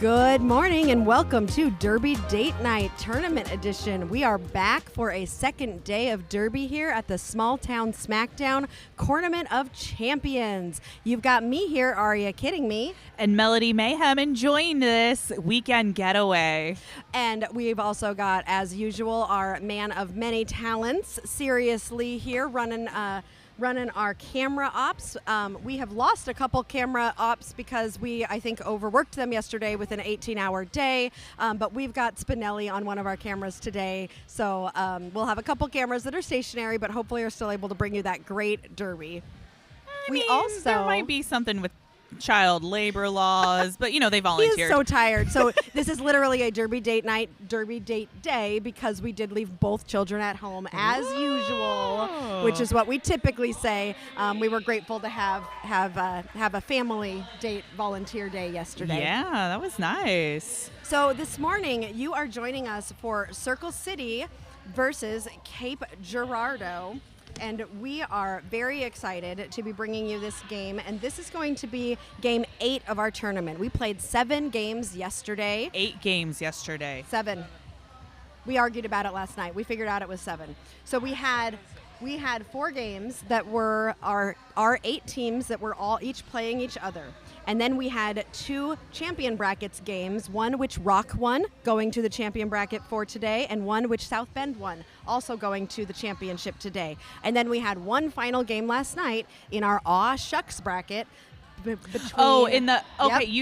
Good morning and welcome to Derby Date Night Tournament Edition. We are back for a second day of Derby here at the Smalltown Smackdown Tournament of Champions. You've got me here, are you kidding me? And Melody Mayhem enjoying this weekend getaway. And we've also got, as usual, our man of many talents, Seriously here, running our camera ops. We have lost a couple camera ops because I think, overworked them yesterday with an 18-hour day. But we've got Spinelli on one of our cameras today. So we'll have a couple cameras that are stationary, but hopefully are still able to bring you that great Derby. There might be something with child labor laws, but they volunteered. He is so tired. So this is literally a Derby date night, Derby date day, because we did leave both children at home as usual, which is what we typically say. We were grateful to have a family date volunteer day yesterday. Yeah, that was nice. So this morning you are joining us for Circle City versus Cape Girardeau. And we are very excited to be bringing you this game. And this is going to be game 8 of our tournament. We played 7 games yesterday. 8 games yesterday. 7. We argued about it last night. We figured out it was 7. So we had 4 games that were our 8 teams that were all each playing each other. And then we had 2 champion brackets games, one which Rock won, going to the champion bracket for today, and one which South Bend won, also going to the championship today. And then we had one final game last night in our Aw Shucks bracket. You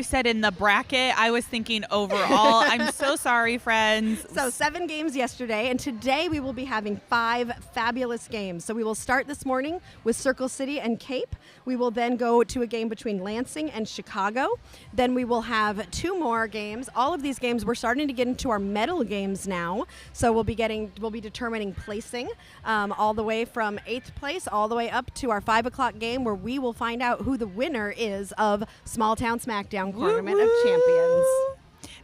said in the bracket. I was thinking overall. I'm so sorry, friends. So 7 games yesterday, and today we will be having 5 fabulous games. So we will start this morning with Circle City and Cape. We will then go to a game between Lansing and Chicago. Then we will have 2 more games. All of these games, we're starting to get into our medal games now. So we'll be determining placing all the way from 8th place all the way up to our 5 o'clock game, where we will find out who the winner is of Smalltown Smackdown Tournament of Champions.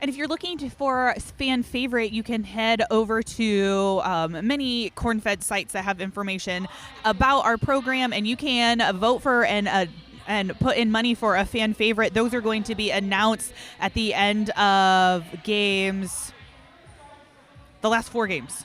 And if you're looking for fan favorite, you can head over to many corn-fed sites that have information about our program, and you can vote for and put in money for a fan favorite. Those are going to be announced at the end of games, the last 4 games.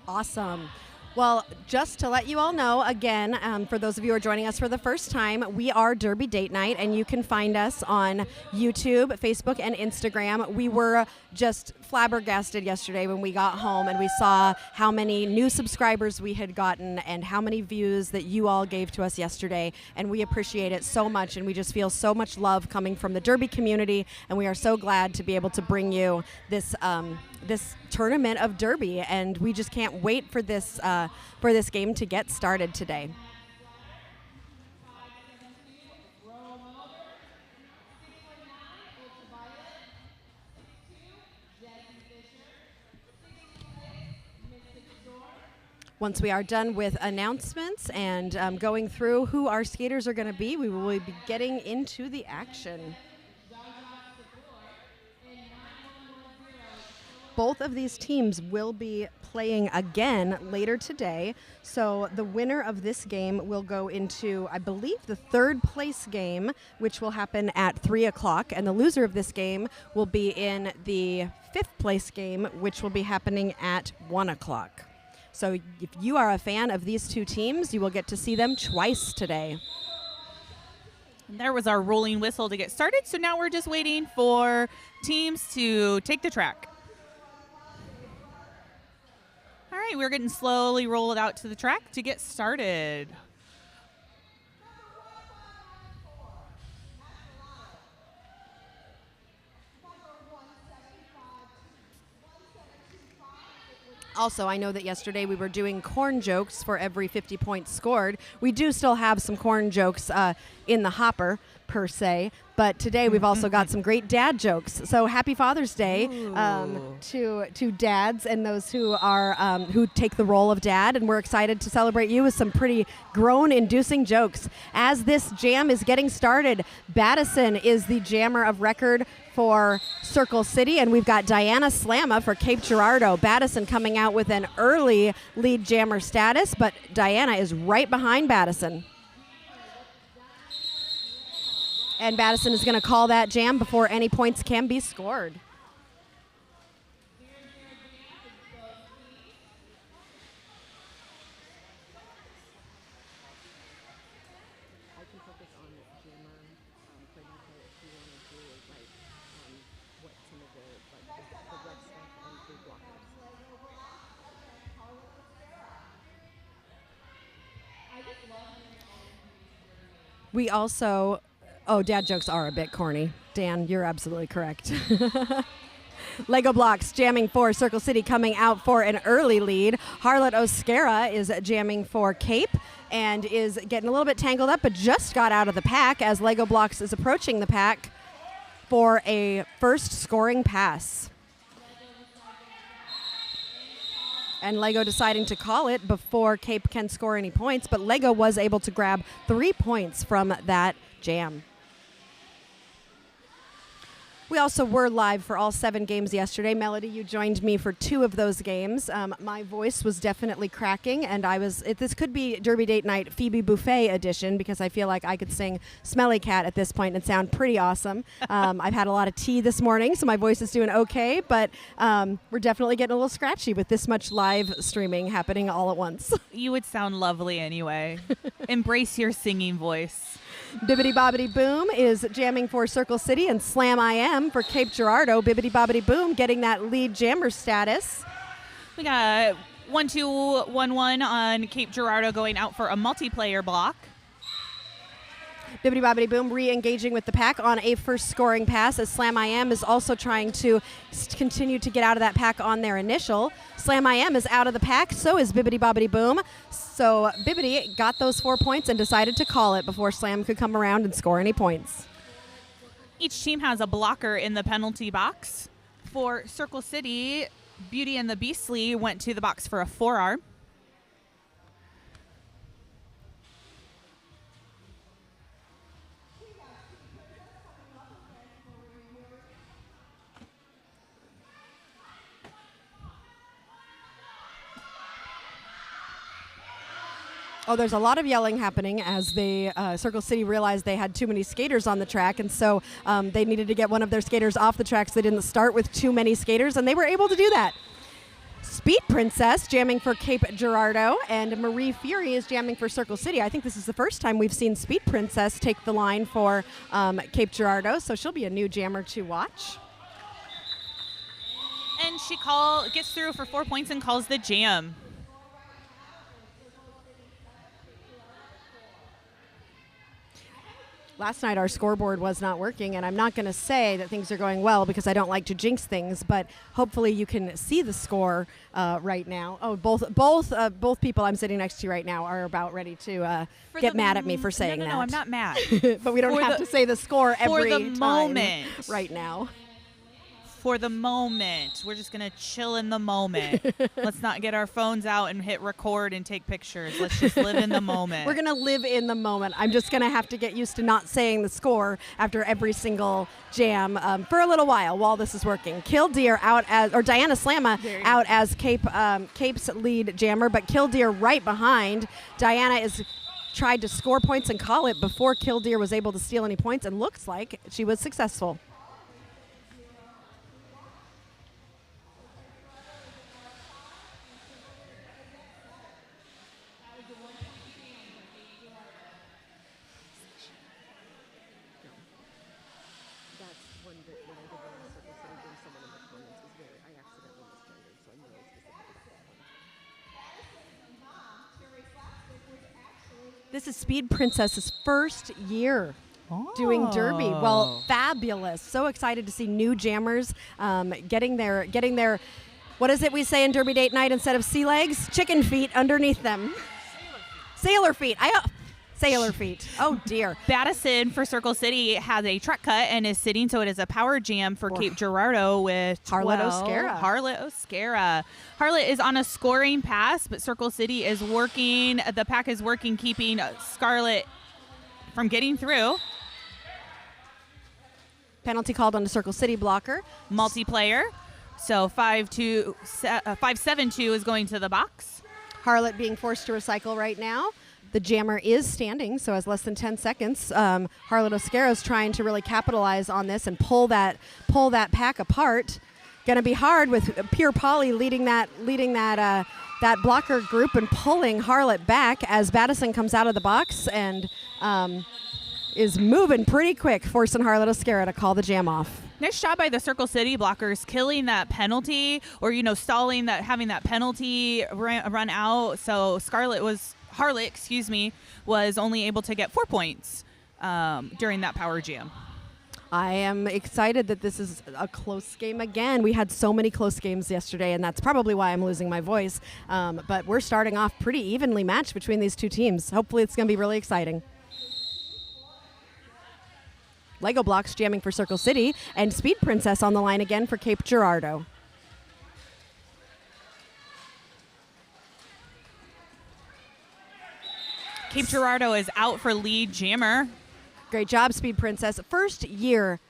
Awesome. Well, just to let you all know, again, for those of you who are joining us for the first time, we are Derby Date Night, and you can find us on YouTube, Facebook, and Instagram. We were just flabbergasted yesterday when we got home and we saw how many new subscribers we had gotten and how many views that you all gave to us yesterday, and we appreciate it so much, and we just feel so much love coming from the Derby community, and we are so glad to be able to bring you this tournament of Derby, and we just can't wait for this game to get started today. Once we are done with announcements and going through who our skaters are going to be, we will be getting into the action. Both of these teams will be playing again later today. So the winner of this game will go into, I believe, the 3rd place game, which will happen at 3 o'clock. And the loser of this game will be in the 5th place game, which will be happening at 1 o'clock. So if you are a fan of these 2 teams, you will get to see them twice today. And there was our rolling whistle to get started. So now we're just waiting for teams to take the track. All right, we're getting slowly rolled out to the track to get started. Also, I know that yesterday we were doing corn jokes for every 50 points scored. We do still have some corn jokes in the hopper, per se, but today we've also got some great dad jokes. So happy Father's Day to dads and those who are who take the role of dad, and we're excited to celebrate you with some pretty groan-inducing jokes. As this jam is getting started, Battison is the jammer of record for Circle City, and we've got Diana Slamma for Cape Girardeau. Battison coming out with an early lead jammer status, but Diana is right behind Battison. And Madison is going to call that jam before any points can be scored. We also, dad jokes are a bit corny. Dan, you're absolutely correct. Lego Blocks jamming for Circle City, coming out for an early lead. Harlot Oscara is jamming for Cape and is getting a little bit tangled up, but just got out of the pack as Lego Blocks is approaching the pack for a first scoring pass. And Lego deciding to call it before Cape can score any points, but Lego was able to grab 3 points from that jam. We also were live for all 7 games yesterday. Melody, you joined me for 2 of those games. My voice was definitely cracking, and this could be Derby Date Night Phoebe Buffet edition, because I feel like I could sing Smelly Cat at this point and sound pretty awesome. I've had a lot of tea this morning, so my voice is doing okay, but we're definitely getting a little scratchy with this much live streaming happening all at once. You would sound lovely anyway. Embrace your singing voice. Bibbidi Bobbidi Boom is jamming for Circle City, and Slam I Am for Cape Girardeau. Bibbidi Bobbidi Boom getting that lead jammer status. We got 1-2-1-1 on Cape Girardeau going out for a multiplayer block. Bibbidi Bobbidi Boom re-engaging with the pack on a first scoring pass, as Slam I Am is also trying to continue to get out of that pack on their initial. Slam I Am is out of the pack, so is Bibbidi Bobbidi Boom. So Bibbidi got those 4 points and decided to call it before Slam could come around and score any points. Each team has a blocker in the penalty box. For Circle City, Beauty and the Beastly went to the box for a forearm. Oh, there's a lot of yelling happening as Circle City realized they had too many skaters on the track, and so they needed to get one of their skaters off the track so they didn't start with too many skaters, and they were able to do that. Speed Princess jamming for Cape Girardeau, and Marie Fury is jamming for Circle City. I think this is the first time we've seen Speed Princess take the line for Cape Girardeau, so she'll be a new jammer to watch. And she gets through for 4 points and calls the jam. Last night our scoreboard was not working, and I'm not going to say that things are going well because I don't like to jinx things, but hopefully you can see the score right now. Oh, both people I'm sitting next to right now are about ready to get mad at me for saying that. No, I'm not mad. But we don't have to say the score every time moment right now. For the moment. We're just going to chill in the moment. Let's not get our phones out and hit record and take pictures. Let's just live in the moment. We're going to live in the moment. I'm just going to have to get used to not saying the score after every single jam for a little while this is working. Killdeer Diana Slamma out as Cape's lead jammer, but Killdeer right behind. Diana is tried to score points and call it before Killdeer was able to steal any points, and looks like she was successful. This is Speed Princess's first year doing Derby. Well, fabulous. So excited to see new jammers getting their, what is it we say in Derby Date Night instead of sea legs? Chicken feet underneath them. Sailor feet. Sailor feet. Oh, dear. Battison for Circle City has a truck cut and is sitting, so it is a power jam for Cape Girardeau with Harlot Oscara. Harlot Oscara. Harlot is on a scoring pass, but Circle City is working. The pack is working, keeping Scarlet from getting through. Penalty called on the Circle City blocker. Multiplayer. So 5-7-2 is going to the box. Harlot being forced to recycle right now. The jammer is standing, so has less than 10 seconds. Harlot Oscaro's trying to really capitalize on this and pull that pack apart. Going to be hard with Pure Polly leading that blocker group and pulling Harlot back as Battison comes out of the box and is moving pretty quick, forcing Harlot Oscaro to call the jam off. Nice job by the Circle City blockers killing that penalty, or stalling that, having that penalty run out. So Harlot was only able to get 4 points during that power jam. I am excited that this is a close game again. We had so many close games yesterday, and that's probably why I'm losing my voice. But we're starting off pretty evenly matched between these two teams. Hopefully it's going to be really exciting. Lego blocks jamming for Circle City, and Speed Princess on the line again for Cape Girardeau. Cape Girardeau is out for lead jammer. Great job, Speed Princess. First year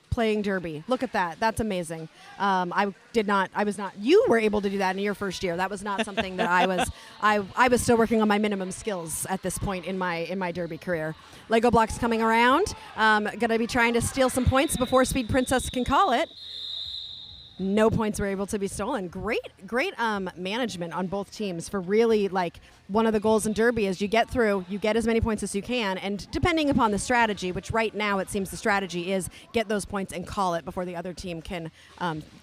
playing Derby. Look at that. That's amazing. You were able to do that in your first year. That was not something that I was still working on my minimum skills at this point in my Derby career. Lego blocks coming around. Going to be trying to steal some points before Speed Princess can call it. No points were able to be stolen. Great management on both teams for really, one of the goals in Derby is you get through, you get as many points as you can, and depending upon the strategy, which right now it seems the strategy is get those points and call it before the other team can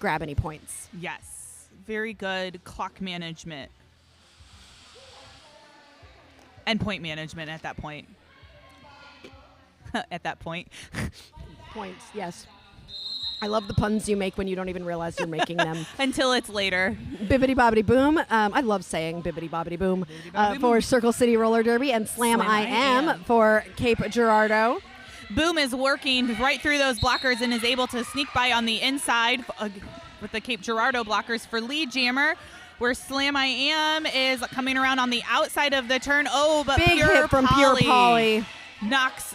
grab any points. Yes. Very good clock management. And point management at that point. At that point. Points, yes. I love the puns you make when you don't even realize you're making them. Until it's later. Bibbidi Bobbidi Boom. I love saying Bibbidi Bobbidi Boom for Circle City Roller Derby, and Slam I Am for Cape Girardeau. Boom is working right through those blockers and is able to sneak by on the inside with the Cape Girardeau blockers for lead jammer, where Slam I Am is coming around on the outside of the turn. Oh, but big hit from Pure Polly knocks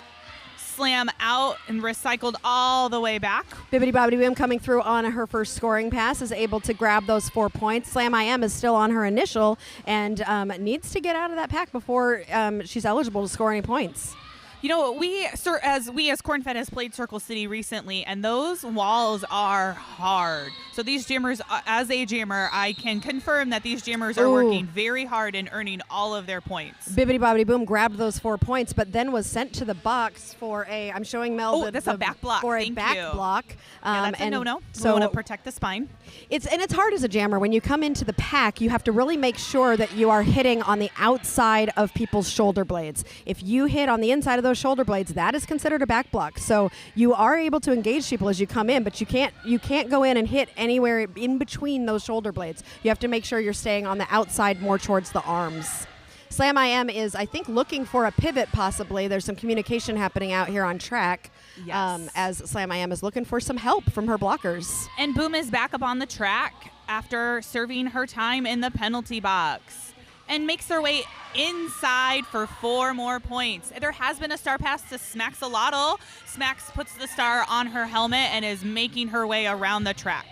Slam out and recycled all the way back. Bibbidi Bobbidi Boom coming through on her first scoring pass is able to grab those 4 points. Slam I Am is still on her initial and needs to get out of that pack before she's eligible to score any points. We as Corn-Fed has played Circle City recently, and those walls are hard. So these jammers, as a jammer, I can confirm that these jammers are working very hard and earning all of their points. Bibbidi Bobbidi Boom grabbed those 4 points, but then was sent to the box for I'm showing Mel that's a back block. For a back block. That's a no-no. So we want to protect the spine. It's hard as a jammer. When you come into the pack, you have to really make sure that you are hitting on the outside of people's shoulder blades. If you hit on the inside of those shoulder blades, that is considered a back block. So you are able to engage people as you come in, but you can't go in and hit anywhere in between those shoulder blades. You have to make sure you're staying on the outside more towards the arms. Slam I Am is, I think, looking for a pivot possibly. There's some communication happening out here on track. Yes. As Slam I Am is looking for some help from her blockers. And Boom is back up on the track after serving her time in the penalty box and makes her way inside for 4 more points. There has been a star pass to Smaxolotl. Smax puts the star on her helmet and is making her way around the track.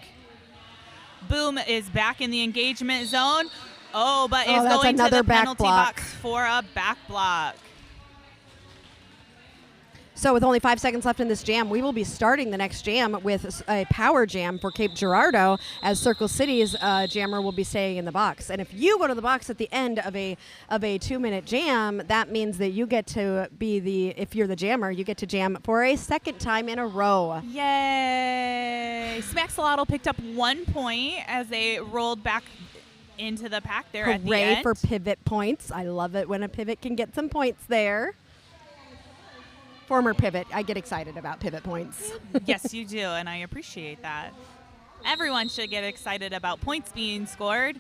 Boom is back in the engagement zone. But is going to the penalty box for a back block. So with only 5 seconds left in this jam, we will be starting the next jam with a power jam for Cape Girardeau, as Circle City's jammer will be staying in the box. And if you go to the box at the end of a 2-minute jam, that means that you get to be if you're the jammer, you get to jam for a second time in a row. Yay! Smaxolotl picked up 1 point as they rolled back into the pack there at the end. Hooray for pivot points. I love it when a pivot can get some points there. Former pivot. I get excited about pivot points. Yes, you do, and I appreciate that. Everyone should get excited about points being scored.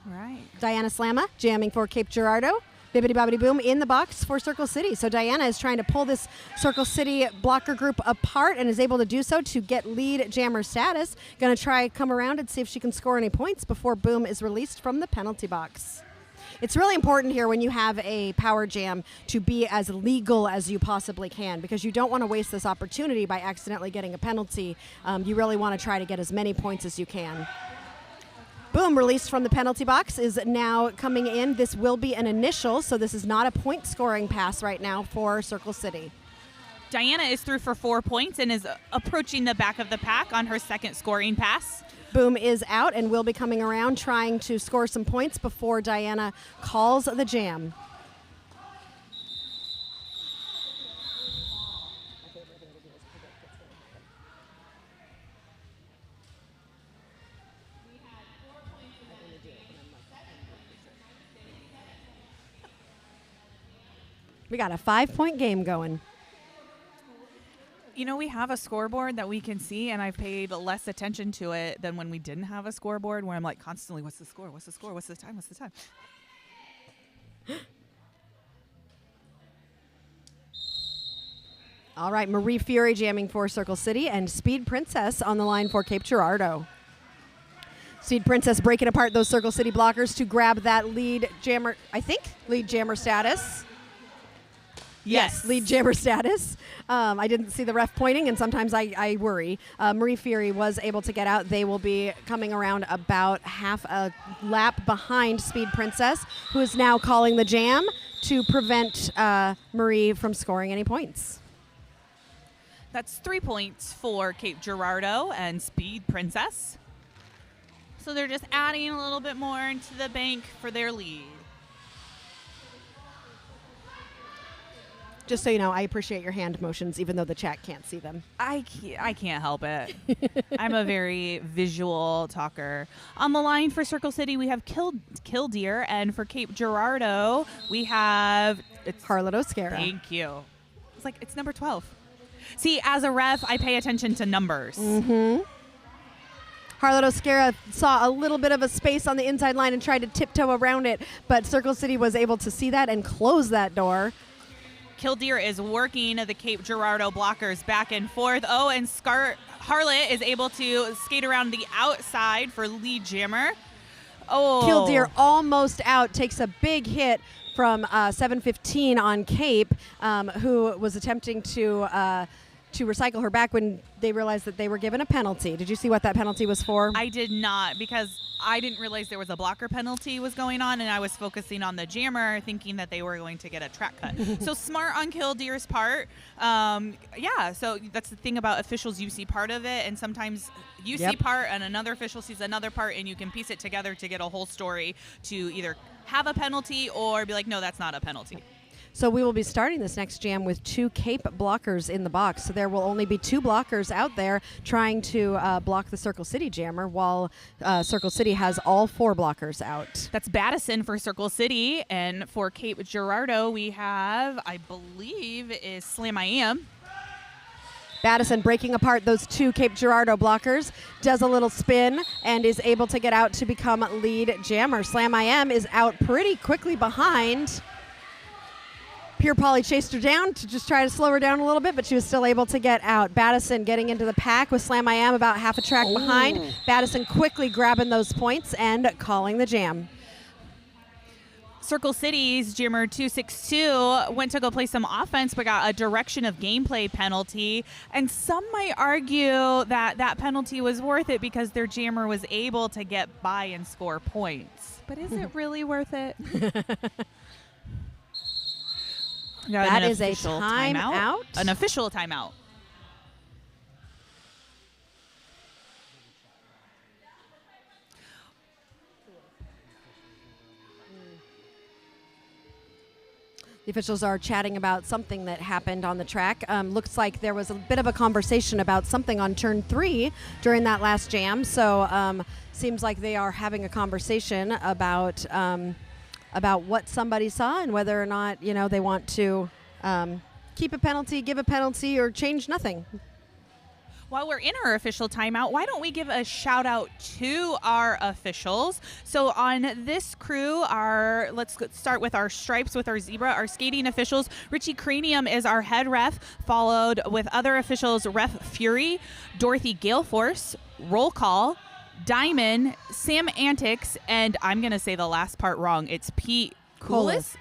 All right. Diana Slamma jamming for Cape Girardeau. Bibbidi Bobbidi Boom in the box for Circle City. So Diana is trying to pull this Circle City blocker group apart and is able to do so to get lead jammer status. Going to try come around and see if she can score any points before Boom is released from the penalty box. It's really important here when you have a power jam to be as legal as you possibly can, because you don't want to waste this opportunity by accidentally getting a penalty. You really want to try to get as many points as you can. Boom, released from the penalty box is now coming in. This will be an initial, so this is not a point scoring pass right now for Circle City. Diana is through for 4 points and is approaching the back of the pack on her second scoring pass. Boom is out and will be coming around trying to score some points before Diana calls the jam. We got a 5-point game going. You know, we have a scoreboard that we can see, and I've paid less attention to it than when we didn't have a scoreboard, where I'm like constantly, what's the score? What's the score? What's the time? What's the time? All right, Marie Fury jamming for Circle City and Speed Princess on the line for Cape Girardeau. Speed Princess breaking apart those Circle City blockers to grab that lead jammer status. Yes, lead jammer status. I didn't see the ref pointing, and sometimes I worry. Marie Fury was able to get out. They will be coming around about half a lap behind Speed Princess, who is now calling the jam to prevent Marie from scoring any points. That's 3 points for Cape Girardeau and Speed Princess. So they're just adding a little bit more into the bank for their lead. Just so you know, I appreciate your hand motions, even though the chat can't see them. I can't help it. I'm a very visual talker. On the line for Circle City, we have Killdeer, and for Cape Girardeau, we have Harlot Oscara. Thank you. It's number 12. See, as a ref, I pay attention to numbers. Mm-hmm. Harlot Oscara saw a little bit of a space on the inside line and tried to tiptoe around it, but Circle City was able to see that and close that door. Killdeer is working the Cape Girardeau blockers back and forth. Oh, and Harlot is able to skate around the outside for lead jammer. Oh. Killdeer almost out, takes a big hit from 715 on Cape, who was attempting to recycle her back when they realized that they were given a penalty. Did you see what that penalty was for? I did not, because I didn't realize there was a blocker penalty was going on, and I was focusing on the jammer, thinking that they were going to get a track cut. So smart on Killdeer's part. So that's the thing about officials. You see part of it, and sometimes you see part, and another official sees another part, and you can piece it together to get a whole story to either have a penalty or be like, no, that's not a penalty. So we will be starting this next jam with 2 Cape blockers in the box. So there will only be 2 blockers out there trying to block the Circle City jammer, while Circle City has all 4 blockers out. That's Battison for Circle City, and for Cape Girardeau, we have, I believe, is Slam I Am. Battison breaking apart those 2 Cape Girardeau blockers, does a little spin, and is able to get out to become lead jammer. Slam I Am is out pretty quickly behind. Pure Polly chased her down to just try to slow her down a little bit, but she was still able to get out. Battison getting into the pack with Slam I Am about half a track behind. Battison quickly grabbing those points and calling the jam. Circle City's jammer 262 went to go play some offense, but got a direction of gameplay penalty. And some might argue that that penalty was worth it because their jammer was able to get by and score points. But is it really worth it? That is a timeout. An official timeout. The officials are chatting about something that happened on the track. Looks like there was a bit of a conversation about something on turn 3 during that last jam. So seems like they are having a conversation about what somebody saw and whether or not, they want to keep a penalty, give a penalty, or change nothing. While we're in our official timeout, why don't we give a shout out to our officials? So on this crew, let's start with our stripes, with our zebra, our skating officials. Richie Cranium is our head ref, followed with other officials, Ref Fury, Dorothy Galeforce, Roll Call, Diamond, Sam Antics, and I'm going to say the last part wrong. It's Pete Coolis.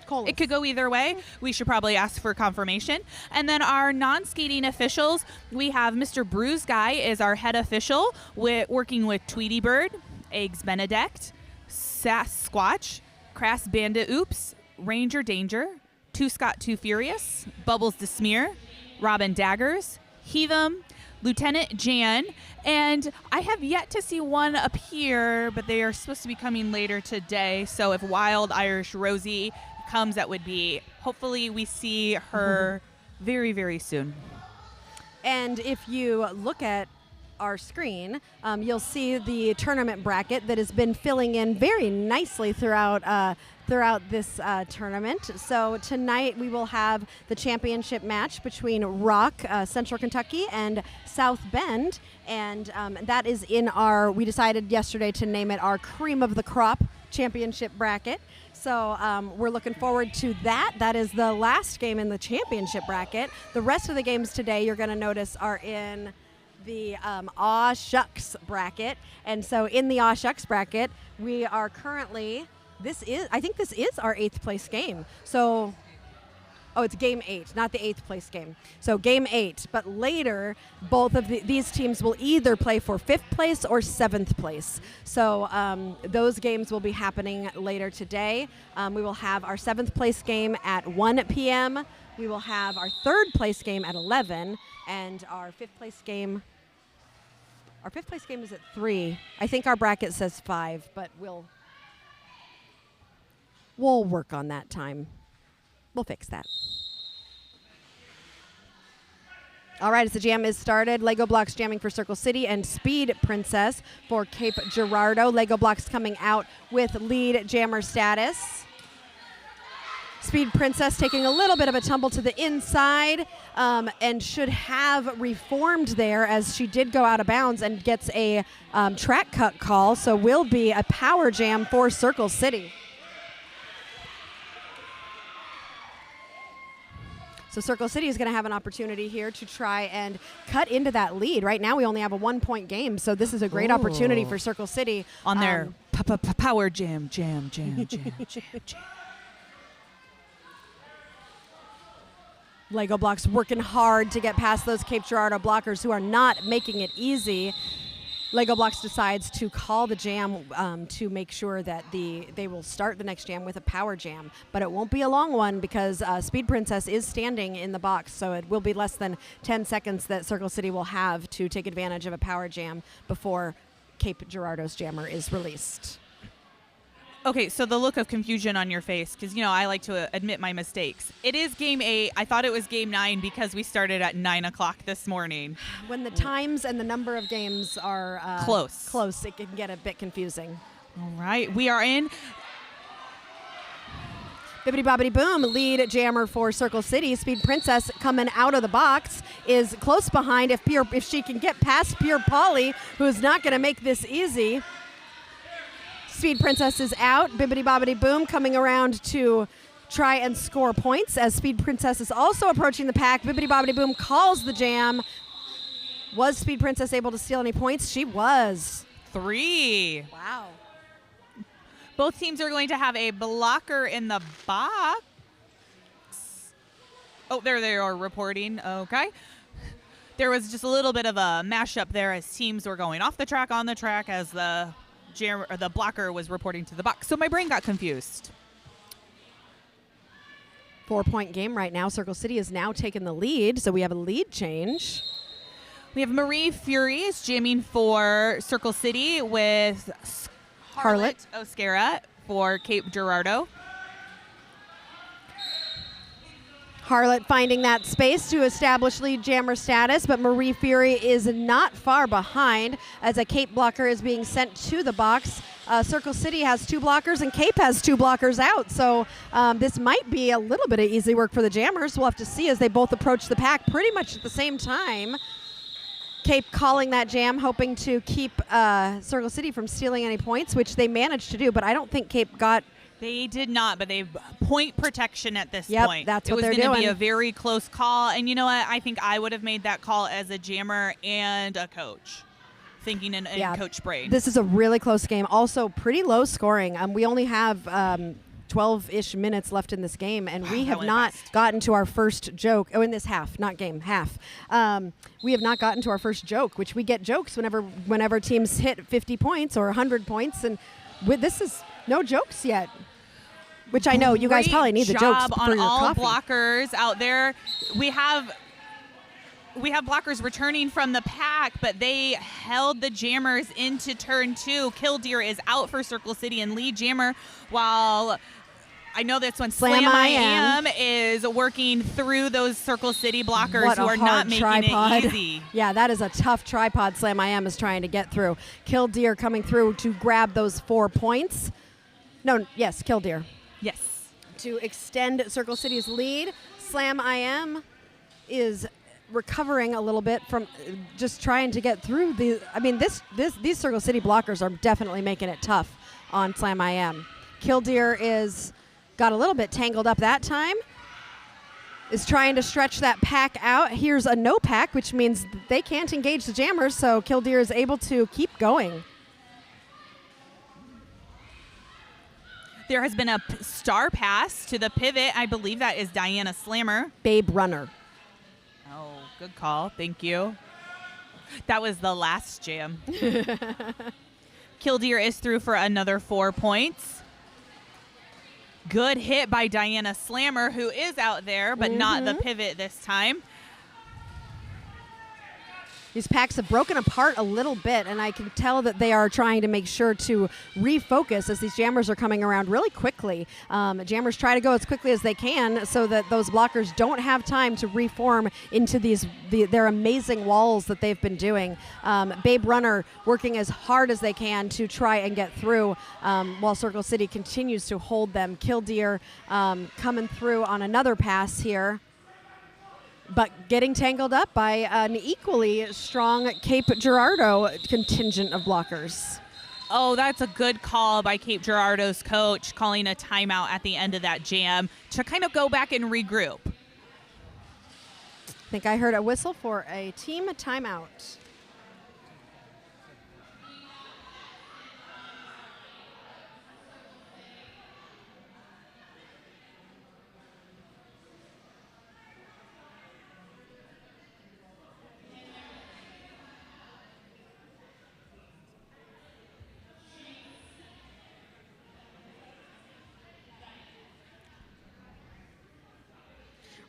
Colas. It could go either way. We should probably ask for confirmation. And then our non-skating officials, we have Mr. Bruise Guy is our head official, working with Tweety Bird, Eggs Benedict, Sasquatch, Crass Bandit Oops, Ranger Danger, Two Scott Too Furious, Bubbles the Smear, Robin Daggers, Heatham, Lieutenant Jan, and I have yet to see one appear, but they are supposed to be coming later today. So if Wild Irish Rosie comes, that would be, hopefully we see her very, very soon. And if you look at our screen, you'll see the tournament bracket that has been filling in very nicely throughout this tournament. So tonight we will have the championship match between Rock, Central Kentucky, and South Bend, and that is in our, we decided yesterday to name it our cream of the crop championship bracket. So we're looking forward to that. That is the last game in the championship bracket. The rest of the games today, you're going to notice, are in the Aw Shucks bracket. And so in the Aw Shucks bracket, we are currently, I think this is our 8th place game. So, it's game 8, not the 8th place game. So game 8, but later, both of these teams will either play for 5th place or 7th place. So those games will be happening later today. We will have our 7th place game at 1 p.m. We will have our 3rd place game at 11, and our 5th place game. Our 5th place game is at 3. I think our bracket says 5, but we'll work on that time. We'll fix that. All right, as the jam is started, Lego Blocks jamming for Circle City and Speed Princess for Cape Girardeau. Lego Blocks coming out with lead jammer status. Speed Princess taking a little bit of a tumble to the inside and should have reformed there, as she did go out of bounds and gets a track cut call. So will be a power jam for Circle City. So Circle City is going to have an opportunity here to try and cut into that lead. Right now we only have a 1-point game, so this is a great opportunity for Circle City. On their power jam. Lego Blocks working hard to get past those Cape Girardeau blockers who are not making it easy. Lego Blocks decides to call the jam to make sure that they will start the next jam with a power jam. But it won't be a long one because Speed Princess is standing in the box, so it will be less than 10 seconds that Circle City will have to take advantage of a power jam before Cape Girardeau's jammer is released. Okay, so the look of confusion on your face, because, I like to admit my mistakes. It is game 8. I thought it was game 9 because we started at 9 o'clock this morning. When the times and the number of games are close, it can get a bit confusing. All right, we are in. Bibbidi Bobbidi Boom, lead jammer for Circle City. Speed Princess coming out of the box is close behind if she can get past Pure Polly, who's not going to make this easy. Speed Princess is out. Bibbidi Bobbidi Boom coming around to try and score points as Speed Princess is also approaching the pack. Bibbidi Bobbidi Boom calls the jam. Was Speed Princess able to steal any points? She was. 3. Wow. Both teams are going to have a blocker in the box. Oh, there they are reporting. Okay. There was just a little bit of a mashup there as teams were going off the track, on the track, as the blocker was reporting to the box. So my brain got confused. 4-point game right now. Circle City has now taken the lead, so we have a lead change. We have Marie Fury is jamming for Circle City with Harlot Oscara for Cape Girardeau. Harlot finding that space to establish lead jammer status, but Marie Fury is not far behind as a Cape blocker is being sent to the box. Circle City has 2 blockers and Cape has 2 blockers out, so this might be a little bit of easy work for the jammers. We'll have to see as they both approach the pack pretty much at the same time. Cape calling that jam, hoping to keep Circle City from stealing any points, which they managed to do, but I don't think Cape got... They did not, but they've point protection at this point. point. That's what they're doing. It was going to be a very close call. And you know what? I think I would have made that call as a jammer and a coach, thinking in Coach Braid. This is a really close game. Also, pretty low scoring. We only have 12-ish minutes left in this game, and we have went not fast. gotten to our first joke. Oh, in this half, not game, half. We have not gotten to our first joke, which we get jokes whenever teams hit 50 points or 100 points, and this is no jokes yet. Which I know you guys Great probably need the jokes job for on your all coffee. blockers out there. We have blockers returning from the pack, but they held the jammers into turn 2. Killdeer is out for Circle City and lead jammer, while I know that's when Slam I Am is working through those Circle City blockers What a who are hard not making tripod. it easy. Yeah, that is a tough tripod Slam I Am is trying to get through. Killdeer coming through to grab those 4 points. Yes, Killdeer. Yes. To extend Circle City's lead. Slam I Am is recovering a little bit from just trying to get through these Circle City blockers are definitely making it tough on Slam I Am. Killdeer is got a little bit tangled up that time. Is trying to stretch that pack out. Here's a no pack, which means they can't engage the jammers, so Killdeer is able to keep going. There has been a star pass to the pivot. I believe that is Diana Slammer. Babe Runner. Oh, good call. Thank you. That was the last jam. Killdeer is through for another 4 points. Good hit by Diana Slammer, who is out there, but not the pivot this time. These packs have broken apart a little bit, and I can tell that they are trying to make sure to refocus as these jammers are coming around really quickly. Jammers try to go as quickly as they can so that those blockers don't have time to reform into their amazing walls that they've been doing. Babe Runner working as hard as they can to try and get through while Circle City continues to hold them. Killdeer coming through on another pass here, but getting tangled up by an equally strong Cape Girardeau contingent of blockers. Oh, that's a good call by Cape Girardeau's coach, calling a timeout at the end of that jam to kind of go back and regroup. I think I heard a whistle for a team timeout.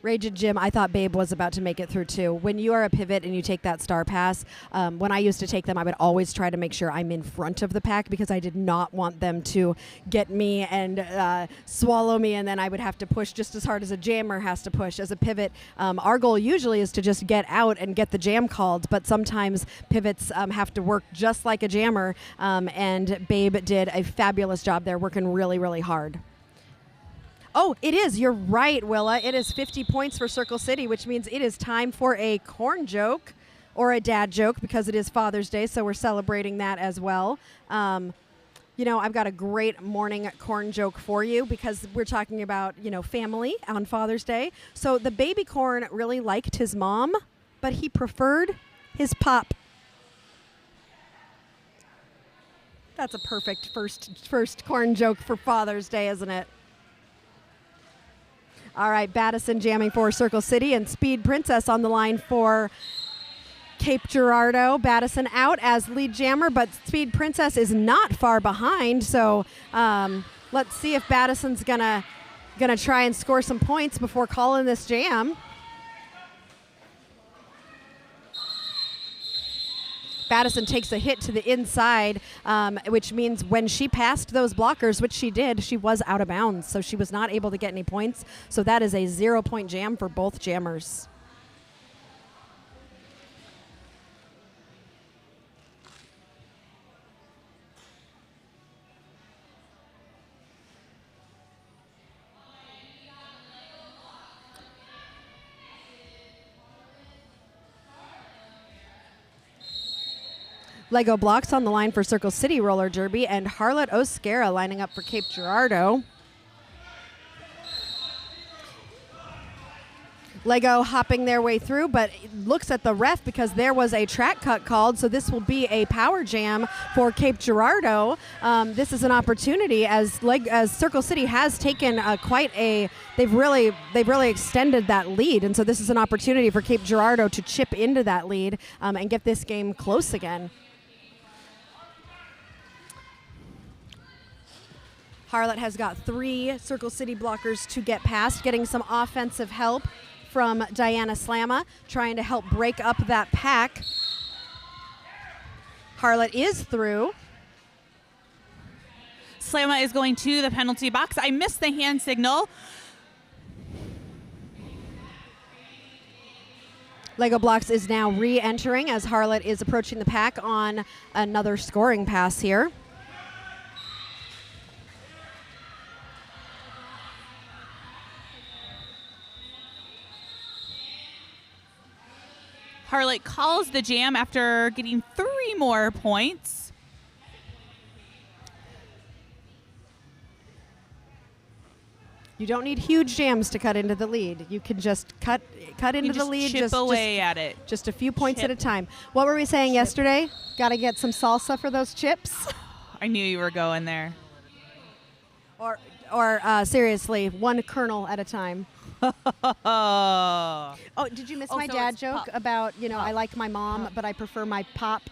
Raging Jim, I thought Babe was about to make it through too. When you are a pivot and you take that star pass, when I used to take them, I would always try to make sure I'm in front of the pack because I did not want them to get me and swallow me, and then I would have to push just as hard as a jammer has to push. As a pivot, our goal usually is to just get out and get the jam called, but sometimes pivots have to work just like a jammer, and Babe did a fabulous job there, working really, really hard. Oh, it is. You're right, Willa. It is 50 points for Circle City, which means it is time for a corn joke or a dad joke because it is Father's Day, so we're celebrating that as well. I've got a great morning corn joke for you because we're talking about, family on Father's Day. So the baby corn really liked his mom, but he preferred his pop. That's a perfect first corn joke for Father's Day, isn't it? All right, Battison jamming for Circle City and Speed Princess on the line for Cape Girardeau. Battison out as lead jammer, but Speed Princess is not far behind. So let's see if Battison's gonna try and score some points before calling this jam. Battison takes a hit to the inside, which means when she passed those blockers, which she did, she was out of bounds, so she was not able to get any points. So that is a 0-point jam for both jammers. Lego Blocks on the line for Circle City Roller Derby, and Harlot O'Scara lining up for Cape Girardeau. Lego hopping their way through, but looks at the ref because there was a track cut called, so this will be a power jam for Cape Girardeau. This is an opportunity as Circle City has taken they've really extended that lead, and so this is an opportunity for Cape Girardeau to chip into that lead and get this game close again. Harlot has got 3 Circle City blockers to get past, getting some offensive help from Diana Slamma, trying to help break up that pack. Harlot is through. Slamma is going to the penalty box. I missed the hand signal. Lego Blocks is now re-entering as Harlot is approaching the pack on another scoring pass here. Harlot calls the jam after getting 3 more points. You don't need huge jams to cut into the lead. You can just cut into the lead. Chip away at it. Just a few points at a time. What were we saying yesterday? Got to get some salsa for those chips? I knew you were going there. Or seriously, one kernel at a time. Oh, did you miss my dad joke about, I like my mom, but I prefer my pop?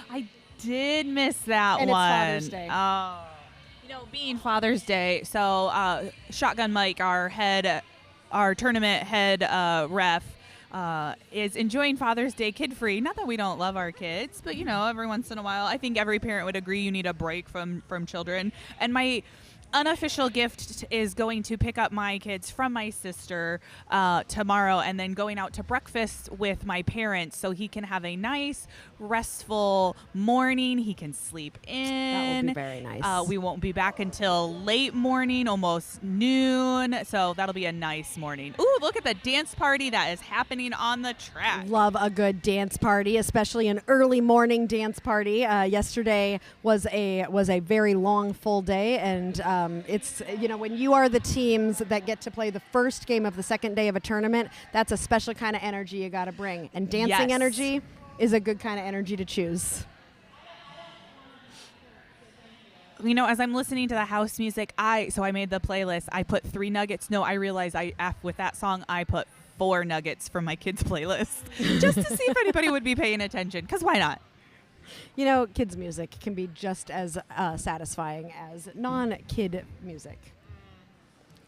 I did miss that and one. It's Father's Day. Oh. Being Father's Day, so Shotgun Mike, our tournament head ref, is enjoying Father's Day kid-free. Not that we don't love our kids, but, every once in a while, I think every parent would agree you need a break from children. And my unofficial gift is going to pick up my kids from my sister tomorrow and then going out to breakfast with my parents so he can have a nice, restful morning. He can sleep in. That will be very nice. We won't be back until late morning, almost noon. So that'll be a nice morning. Ooh, look at the dance party that is happening on the track. Love a good dance party, especially an early morning dance party. Yesterday was a very long, full day, and it's, when you are the teams that get to play the first game of the second day of a tournament, that's a special kind of energy you got to bring. And dancing energy is a good kind of energy to choose. As I'm listening to the house music, I made the playlist. I put 3 nuggets. No, I realized with that song, I put 4 nuggets from my kids' playlist just to see if anybody would be paying attention, because why not? Kids' music can be just as satisfying as non-kid music.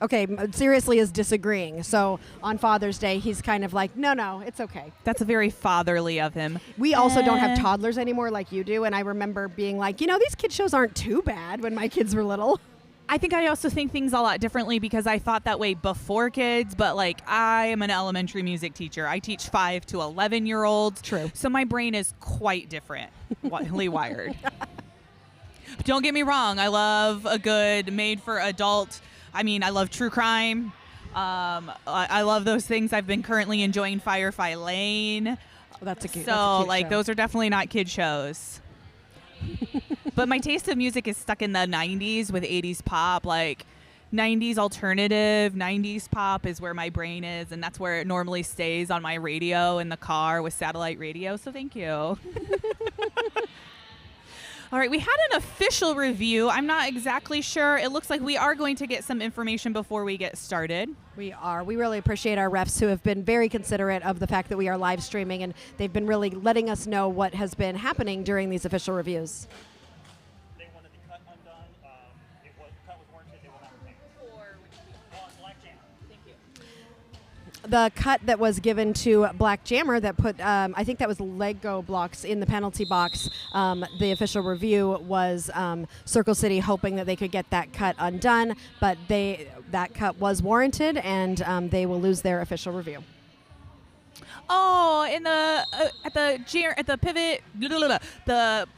Okay, seriously is disagreeing. So on Father's Day, he's kind of like, no, it's okay. That's very fatherly of him. We also don't have toddlers anymore like you do. And I remember being like, these kid shows aren't too bad when my kids were little. I think I also think things a lot differently because I thought that way before kids, but I am an elementary music teacher. I teach 5 to 11-year-olds. True. So my brain is quite differently wired. But don't get me wrong. I love a good made for adult. I love true crime. I love those things. I've been currently enjoying Firefly Lane. That's a cute show. Those are definitely not kid shows. But my taste of music is stuck in the 90s with 80s pop. 90s alternative, 90s pop is where my brain is, and that's where it normally stays on my radio in the car with satellite radio. So thank you. All right, we had an official review. I'm not exactly sure. It looks like we are going to get some information before we get started. We are. We really appreciate our refs who have been very considerate of the fact that we are live streaming, and they've been really letting us know what has been happening during these official reviews. They wanted the cut undone. The cut was warranted. They will not repair. Black Jam. Thank you. The cut that was given to Black Jammer that put, I think that was Lego Blocks in the penalty box. The official review was Circle City hoping that they could get that cut undone, but that cut was warranted, and they will lose their official review. Oh, in the at the pivot, the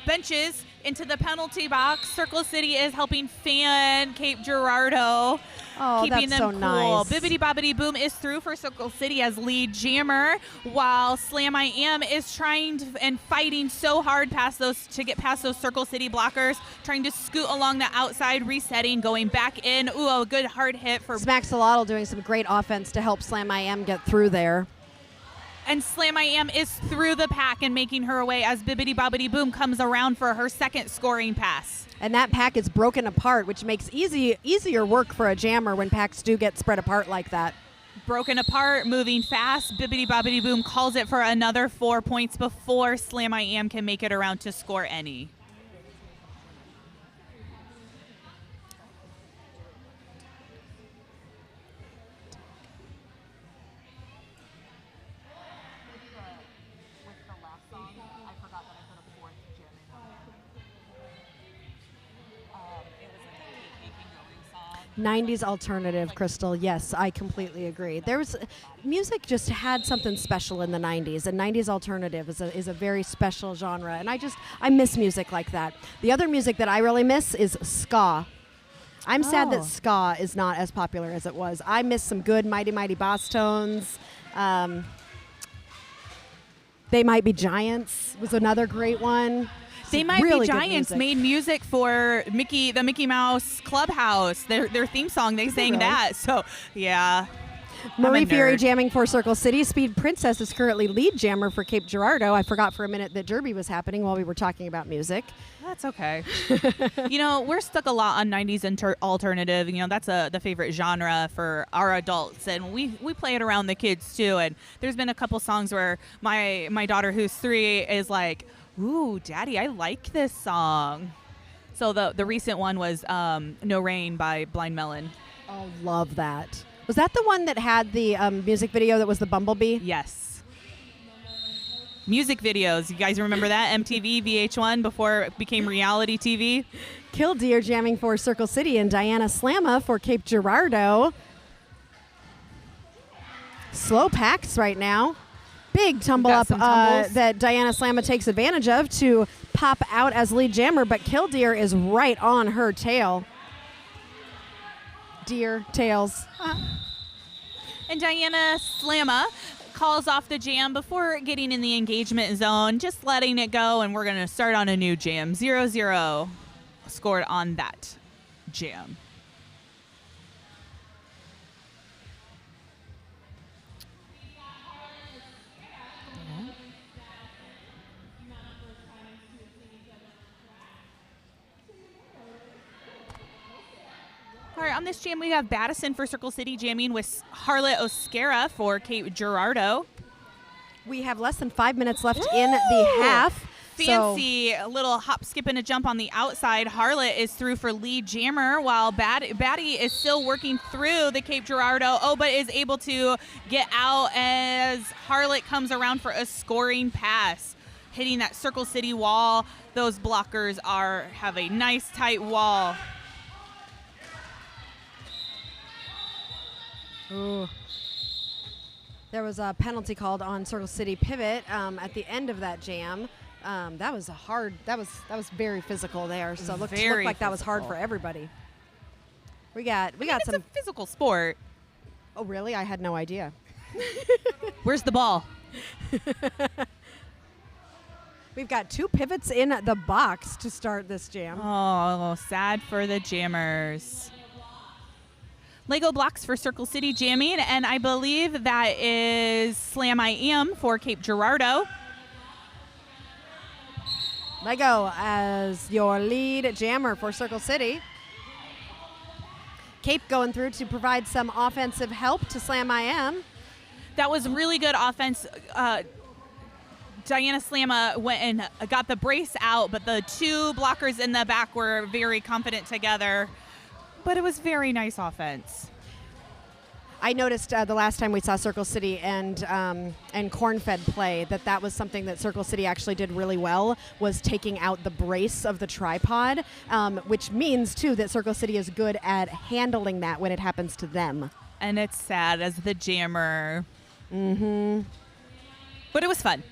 benches into the penalty box. Circle City is helping fan Cape Girardeau. Oh, keeping that's them so cool. nice. Bibbidi Bobbidi Boom is through for Circle City as lead jammer, while Slam I Am is trying and fighting so hard to get past those Circle City blockers, trying to scoot along the outside, resetting, going back in. Ooh, a good hard hit for Smackdown doing some great offense to help Slam I Am get through there. And Slam I Am is through the pack and making her way as Bibbidi Bobbidi Boom comes around for her second scoring pass. And that pack is broken apart, which makes easier work for a jammer when packs do get spread apart like that. Broken apart, moving fast. Bibbidi Bobbidi Boom calls it for another 4 points before Slam I Am can make it around to score any. I forgot that I put a fourth gym in. It was a Keep Going song. 90s alternative, Crystal. Yes, I completely agree. Music just had something special in the 90s, and 90s alternative is a very special genre, and I miss music like that. The other music that I really miss is ska. I'm sad that ska is not as popular as it was. I miss some good Mighty Mighty Boss Tones. They Might Be Giants was another great one. They Might Really Be good Giants music. made music for the Mickey Mouse Clubhouse. Their theme song, they sang really? that. So, yeah. Marie I'm a Fury nerd. jamming for Circle City. Speed Princess is currently lead jammer for Cape Girardeau. I forgot for a minute that Derby was happening while we were talking about music. That's okay. We're stuck a lot on 90s alternative. That's the favorite genre for our adults, and we play it around the kids too. And there's been a couple songs where my daughter, who's 3, is like, "Ooh, Daddy, I like this song." So the recent one was "No Rain" by Blind Melon. Oh, love that. Was that the one that had the music video that was the bumblebee? Yes. Music videos. You guys remember that? MTV, VH1 before it became reality TV? Killdeer jamming for Circle City and Diana Slamma for Cape Girardeau. Slow packs right now. Big tumble Got up some tumbles. that Diana Slamma takes advantage of to pop out as lead jammer, but Killdeer is right on her tail. Deer, tails. And Diana Slamma calls off the jam before getting in the engagement zone, just letting it go, and we're going to start on a new jam. 0-0 scored on that jam. All right, on this jam, we have Battison for Circle City jamming with Harlot Oscara for Cape Girardeau. We have less than 5 minutes left in the half. Fancy little hop, skip, and a jump on the outside. Harlot is through for lead jammer, while Batty is still working through the Cape Girardeau. But is able to get out as Harlot comes around for a scoring pass, hitting that Circle City wall. Those blockers have a nice tight wall. Ooh. There was a penalty called on Circle City pivot at the end of that jam. That was that was very physical there. So it looked like that was hard for everybody. We got It's some a physical sport. Oh, really? I had no idea. Where's the ball? We've got 2 pivots in the box to start this jam. Oh, sad for the jammers. Lego blocks for Circle City jamming, and I believe that is Slam I Am for Cape Girardeau. Lego as your lead jammer for Circle City. Cape going through to provide some offensive help to Slam I Am. That was really good offense. Diana Slamma went and got the brace out, but the 2 blockers in the back were very confident together. But it was very nice offense. I noticed the last time we saw Circle City and Cornfed play that was something that Circle City actually did really well, was taking out the brace of the tripod, which means, too, that Circle City is good at handling that when it happens to them. And it's sad as the jammer. Mm-hmm. But it was fun.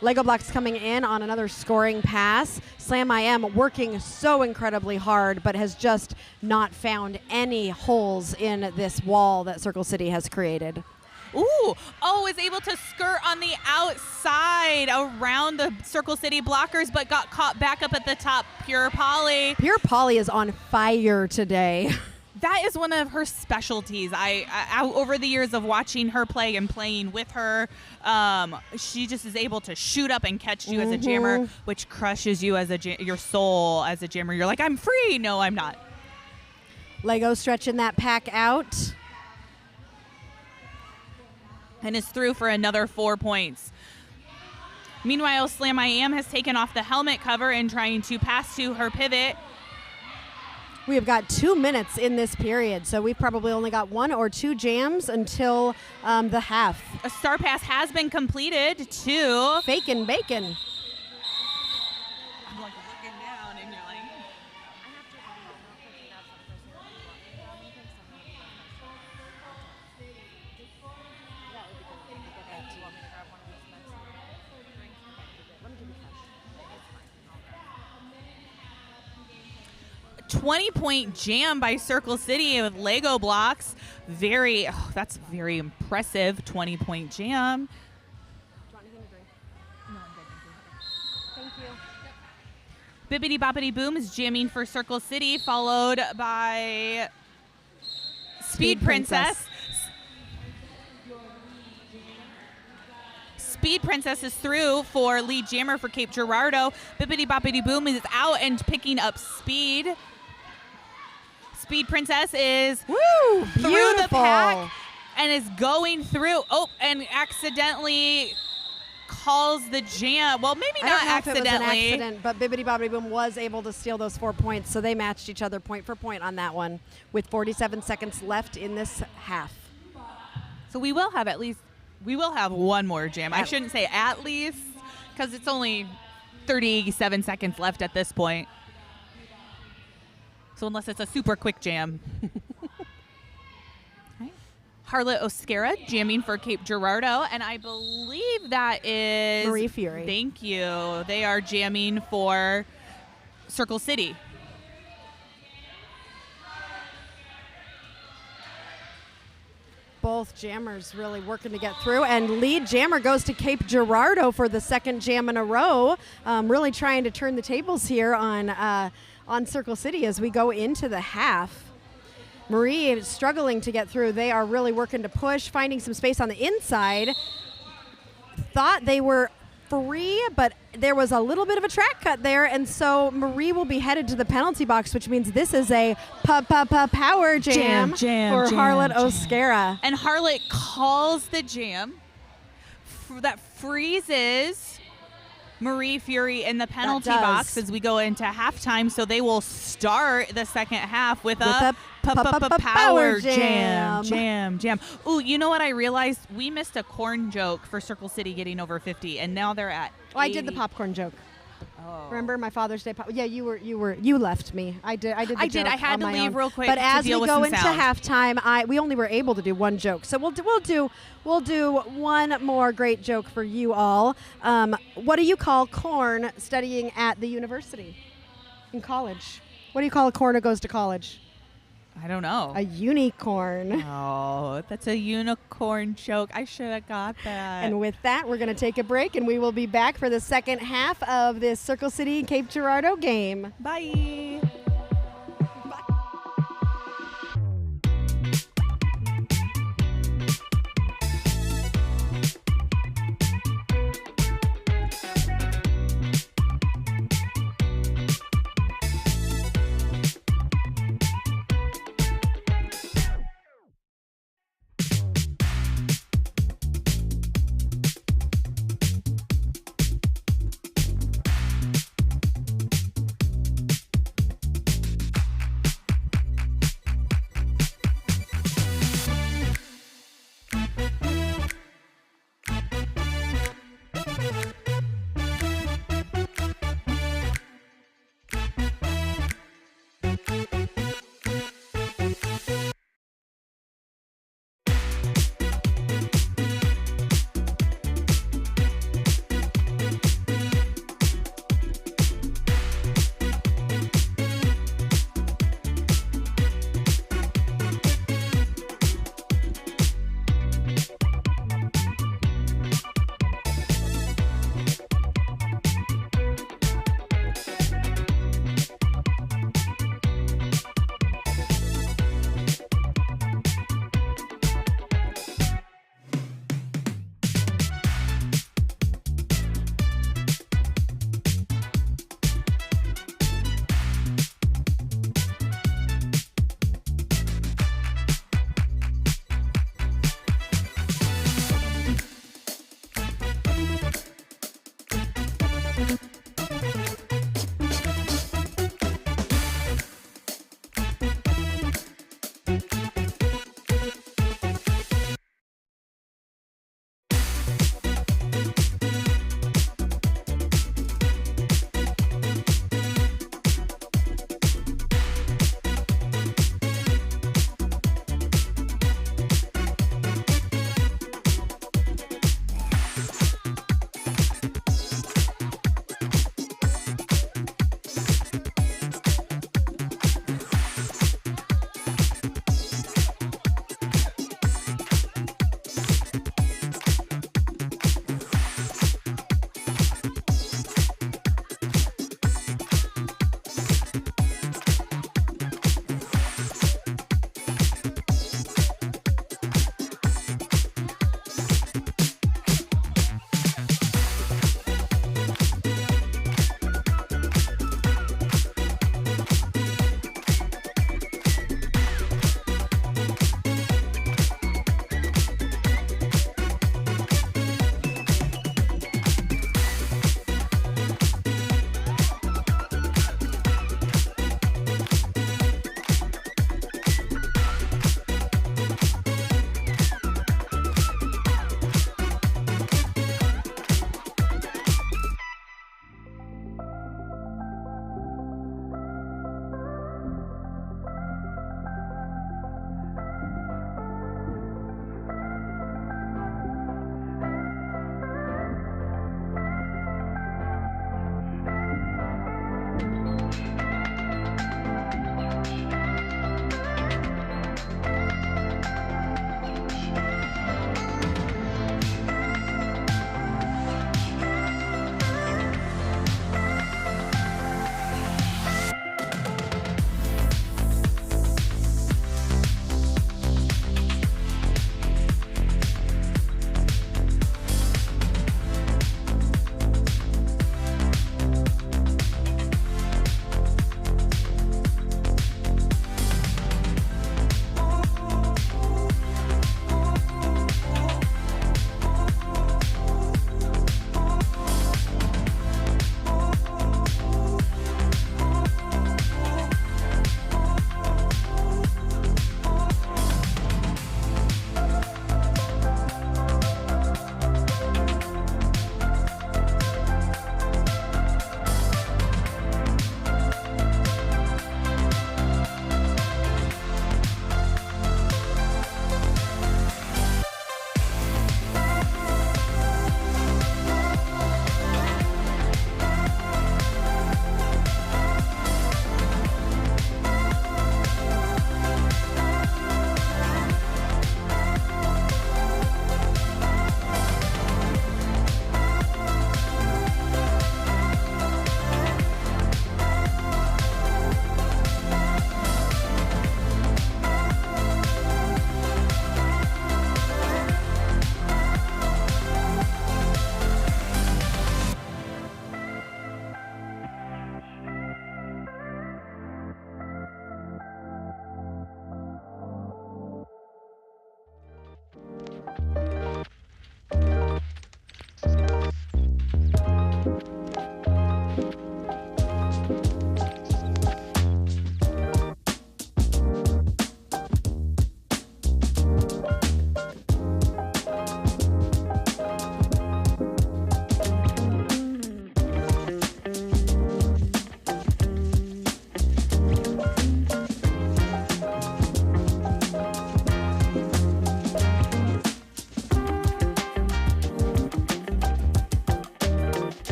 Lego Blocks coming in on another scoring pass. Slam IM working so incredibly hard, but has just not found any holes in this wall that Circle City has created. Ooh, is able to skirt on the outside around the Circle City blockers, but got caught back up at the top. Pure Polly. Pure Polly is on fire today. That is one of her specialties. I over the years of watching her play and playing with her, she just is able to shoot up and catch you as a jammer, which crushes you as your soul as a jammer. You're like, I'm free. No, I'm not. Lego stretching that pack out. And is through for another 4 points. Meanwhile, Slam IM has taken off the helmet cover and trying to pass to her pivot. We have got 2 minutes in this period, so we've probably only got 1 or 2 jams until the half. A star pass has been completed to Fakin' Bacon. I'm like looking down and you're like, a 20-point jam by Circle City with Lego Blocks. That's very impressive 20-point jam. Bibbidi Boppity Boom is jamming for Circle City, followed by Speed Princess. Speed Princess is through for lead jammer for Cape Girardeau. Bibbidi Boppity Boom is out and picking up speed. Speed Princess is through the pack and is going through. And accidentally calls the jam. Well, maybe I not don't know accidentally. if it was an accident, but Bibbidi Bobbidi Boom was able to steal those 4 points, so they matched each other point for point on that one with 47 seconds left in this half. So we will have one more jam. I shouldn't say at least, because it's only 37 seconds left at this point. So unless it's a super quick jam. Right. Harlot Oscara jamming for Cape Girardeau, and I believe that is Marie Fury. Thank you. They are jamming for Circle City. Both jammers really working to get through, and lead jammer goes to Cape Girardeau for the second jam in a row. Really trying to turn the tables here on Circle City as we go into the half. Marie is struggling to get through. They are really working to push, finding some space on the inside. Thought they were free, but there was a little bit of a track cut there, and so Marie will be headed to the penalty box, which means this is a power jam for Harlot Oscara. And Harlot calls the jam that freezes Marie Fury in the penalty box as we go into halftime, so they will start the second half with a power jam. Ooh, you know what I realized? We missed a corn joke for Circle City getting over 50, and now they're at 80. I did the popcorn joke. Oh. Remember my Father's Day? Yeah, you left me. I did. The I did. joke I had on to my leave own. real quick. But to as deal we with go some into sound. halftime, we only were able to do one joke. So we'll do one more great joke for you all. What do you call corn studying at the university in college? What do you call a corn who goes to college? I don't know. A unicorn. Oh, that's a unicorn joke. I should have got that. And with that, we're going to take a break, and we will be back for the second half of this Circle City Cape Girardeau game. Bye.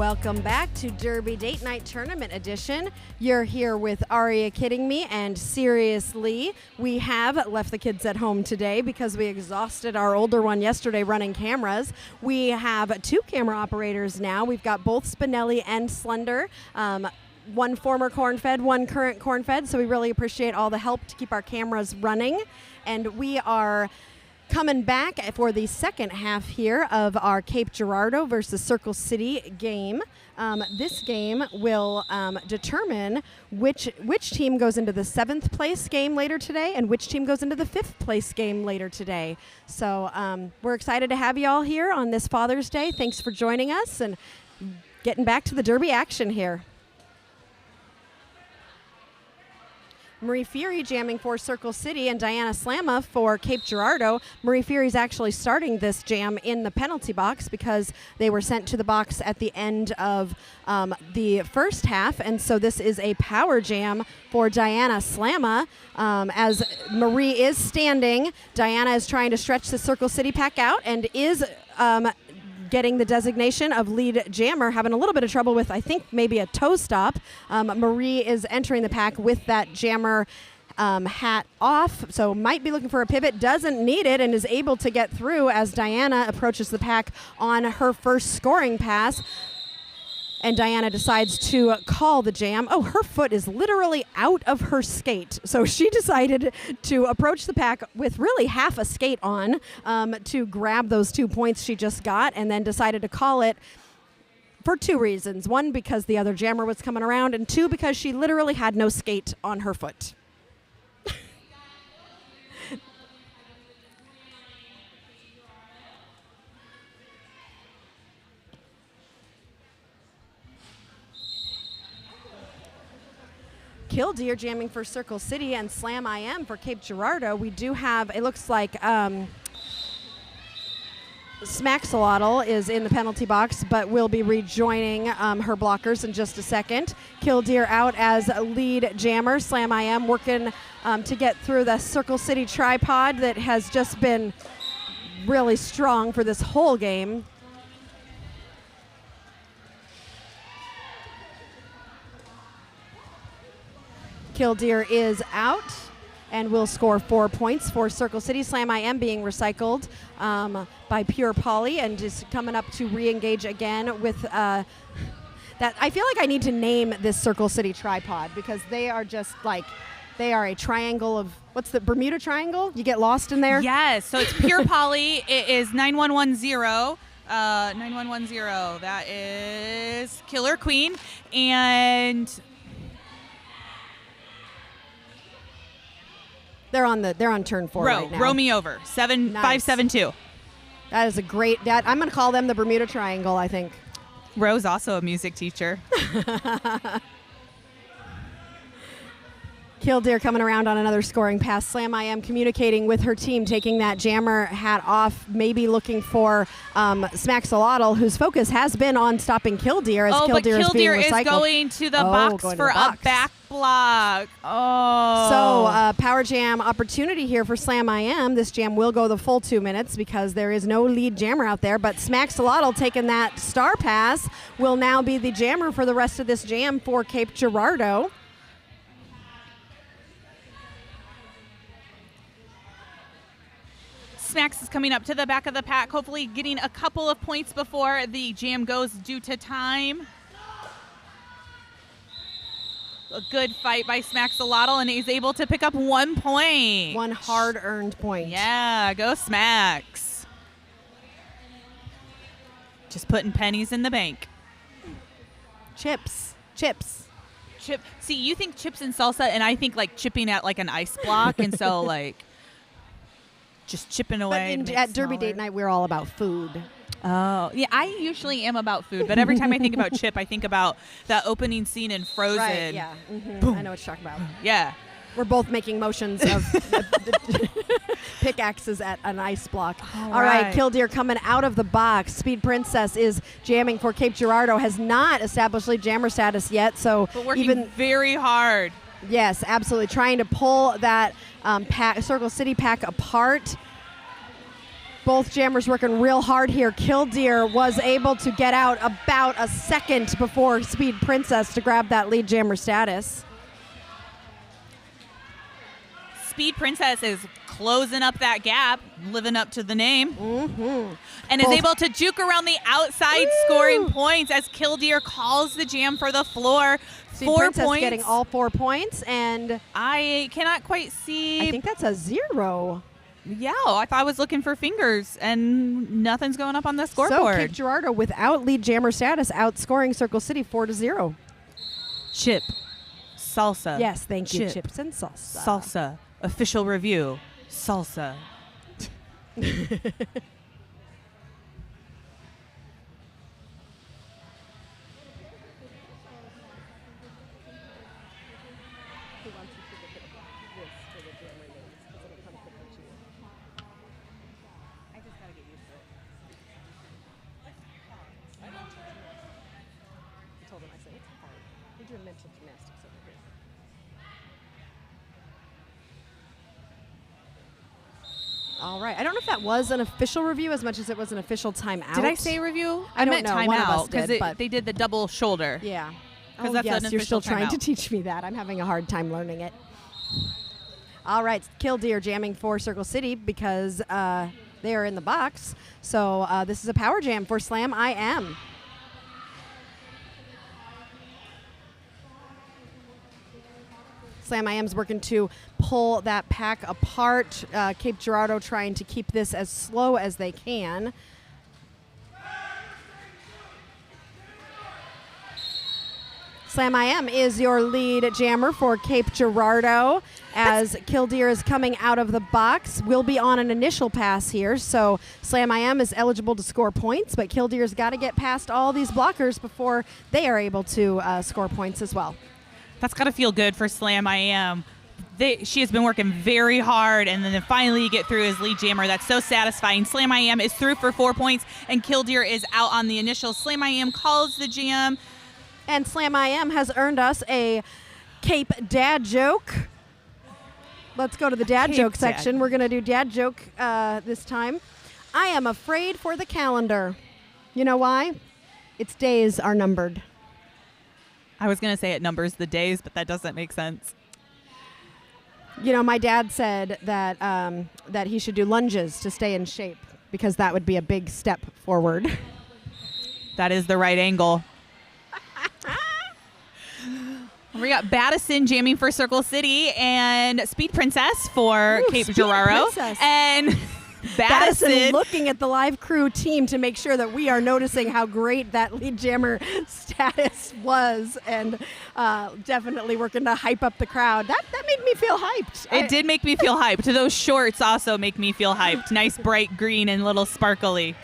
Welcome back to Derby Date Night Tournament Edition. You're here with Aria Kidding Me and Seriously. We have left the kids at home today because we exhausted our older one yesterday running cameras. We have 2 camera operators now. We've got both Spinelli and Slender. One former corn-fed, one current corn-fed, so we really appreciate all the help to keep our cameras running. And we are coming back for the second half here of our Cape Girardeau versus Circle City game. This game will determine which team goes into the 7th place game later today and which team goes into the 5th place game later today. So we're excited to have you all here on this Father's Day. Thanks for joining us and getting back to the Derby action here. Marie Fury jamming for Circle City and Diana Slamma for Cape Girardeau. Marie Fury's actually starting this jam in the penalty box because they were sent to the box at the end of the first half, and so this is a power jam for Diana Slamma. As Marie is standing, Diana is trying to stretch the Circle City pack out and is getting the designation of lead jammer, having a little bit of trouble with, I think, maybe a toe stop. Marie is entering the pack with that jammer hat off, so might be looking for a pivot, doesn't need it, and is able to get through as Diana approaches the pack on her first scoring pass. And Diana decides to call the jam. Oh, her foot is literally out of her skate. So she decided to approach the pack with really half a skate on to grab those 2 points she just got, and then decided to call it for 2 reasons. 1, because the other jammer was coming around, and 2, because she literally had no skate on her foot. Killdeer jamming for Circle City and Slam IM for Cape Girardeau. We do have, it looks like Smackdown is in the penalty box, but will be rejoining her blockers in just a second. Killdeer out as lead jammer. Slam IM working to get through the Circle City tripod that has just been really strong for this whole game. Killdeer is out and will score 4 points for Circle City. Slam IM being recycled by Pure Poly and is coming up to re-engage again with that. I feel like I need to name this Circle City tripod because they are just like, they are a triangle of, what's the Bermuda Triangle? You get lost in there? Yes, so it's Pure Poly. It is 9110. 9110. That is Killer Queen. And they're on turn 4 right now. Row me over. 7572. That is a great. I'm going to call them the Bermuda Triangle, I think. Ro's also a music teacher. Killdeer coming around on another scoring pass. Slam IM communicating with her team, taking that jammer hat off, maybe looking for Smackdown, whose focus has been on stopping Killdeer as Killdeer is being recycled. Is going to the box for a back block. Oh. So power jam opportunity here for Slam IM. This jam will go the full 2 minutes because there is no lead jammer out there, but Smackdown taking that star pass will now be the jammer for the rest of this jam for Cape Girardeau. Smacks is coming up to the back of the pack, hopefully getting a couple of points before the jam goes due to time. A good fight by Smackdown, and he's able to pick up 1 point. One hard-earned point. Yeah, go Smacks. Just putting pennies in the bank. Chips. Chip. See, you think chips and salsa, and I think like chipping at like an ice block, and so like just chipping away. But at Derby Date Night, we're all about food. Oh, yeah, I usually am about food, but every time I think about chip, I think about that opening scene in Frozen. Right, yeah. Mm-hmm. I know what you're talking about. Yeah. We're both making motions of pickaxes at an ice block. All right, Killdeer coming out of the box. Speed Princess is jamming for Cape Girardeau, has not established lead jammer status yet. So but working very hard. Yes, absolutely. Trying to pull that Circle City pack apart. Both jammers working real hard here. Killdeer was able to get out about a second before Speed Princess to grab that lead jammer status. Speed Princess is closing up that gap, living up to the name, and is Both- able to juke around the outside, scoring points as Killdeer calls the jam for the floor. Speed 4 Princess points. getting all 4 points, and I cannot quite see. I think that's a 0. Yeah, I thought I was looking for fingers, and nothing's going up on the So scoreboard. Cape Girardeau, without lead jammer status, outscoring Circle City 4-0. Chip, salsa. Yes, thank you, Chip. chips and salsa. Salsa. Official review. Salsa. All right. I don't know if that was an official review as much as it was an official timeout. Did I say review? I don't meant know. One of us timeout because did, but- they did the double shoulder. Yeah. 'Cause Oh, that's yes, an you're still official trying to timeout. teach me that. I'm having a hard time learning it. All right. Killdeer jamming for Circle City because they are in the box. So this is a power jam for Slam I Am. Slam I Am's working to pull that pack apart. Cape Girardeau trying to keep this as slow as they can. Slam I Am is your lead jammer for Cape Girardeau as Killdeer is coming out of the box. We'll be on an initial pass here, so Slam I Am is eligible to score points, but Killdeer's got to get past all these blockers before they are able to score points as well. That's got to feel good for Slam I Am. She has been working very hard, and then finally you get through as lead jammer. That's so satisfying. Slam I Am is through for 4 points, and Killdeer is out on the initial. Slam I Am calls the jam. And Slam I Am has earned us a Cape Dad joke. Let's go to the dad Cape joke Dad. section. We're going to do dad joke this time. I am afraid for the calendar. You know why? Its days are numbered. I was going to say it numbers the days, but that doesn't make sense. You know, my dad said that that he should do lunges to stay in shape because that would be a big step forward. That is the right angle. We got Battison jamming for Circle City and Speed Princess for Ooh, Cape Speed Girardeau. Princess. And Battison Battison. looking at the live crew team to make sure that we are noticing how great that lead jammer status was, and definitely working to hype up the crowd. That made me feel hyped. It did make me feel hyped. Those shorts also make me feel hyped. Nice bright green and little sparkly.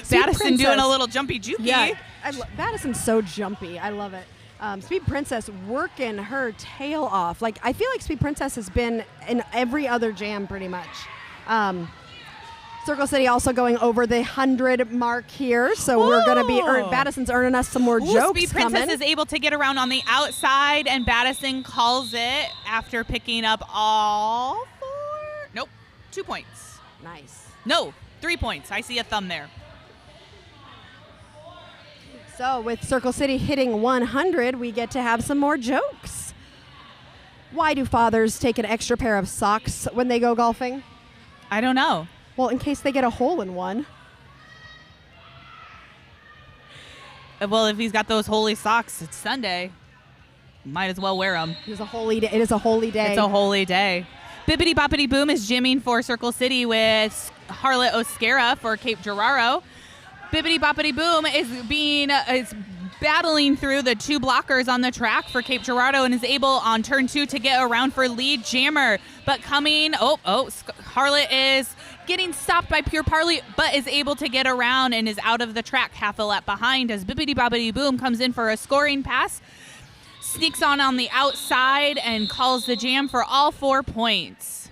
Speed Battison Princess. doing a little jumpy jukey. Yeah, Battисon's so jumpy. I love it. Speed Princess working her tail off. Like, I feel like Speed Princess has been in every other jam pretty much. Circle City also going over the 100 mark here, so we're going to be Battison's earning us some more Ooh, jokes Speed Princess coming. is able to get around on the outside, and Battison calls it after picking up all 4. Nope, 2 points. Nice. No, 3 points. I see a thumb there. So with Circle City hitting 100, we get to have some more jokes. Why do fathers take an extra pair of socks when they go golfing? I don't know. Well, in case they get a hole in one. Well, if he's got those holy socks, it's Sunday. Might as well wear them. It is a holy day. It is a holy day. It's a holy day. Bibbidi Boppity Boom is gymming for Circle City with Harlot Oscara for Cape Girardeau. Bibbidi Boppity Boom is battling through the 2 blockers on the track for Cape Girardeau and is able on turn 2 to get around for lead jammer. But Harlot is getting stopped by Pure Parley, but is able to get around and is out of the track half a lap behind as Bibbidi Boppity Boom comes in for a scoring pass, sneaks on the outside and calls the jam for all 4 points.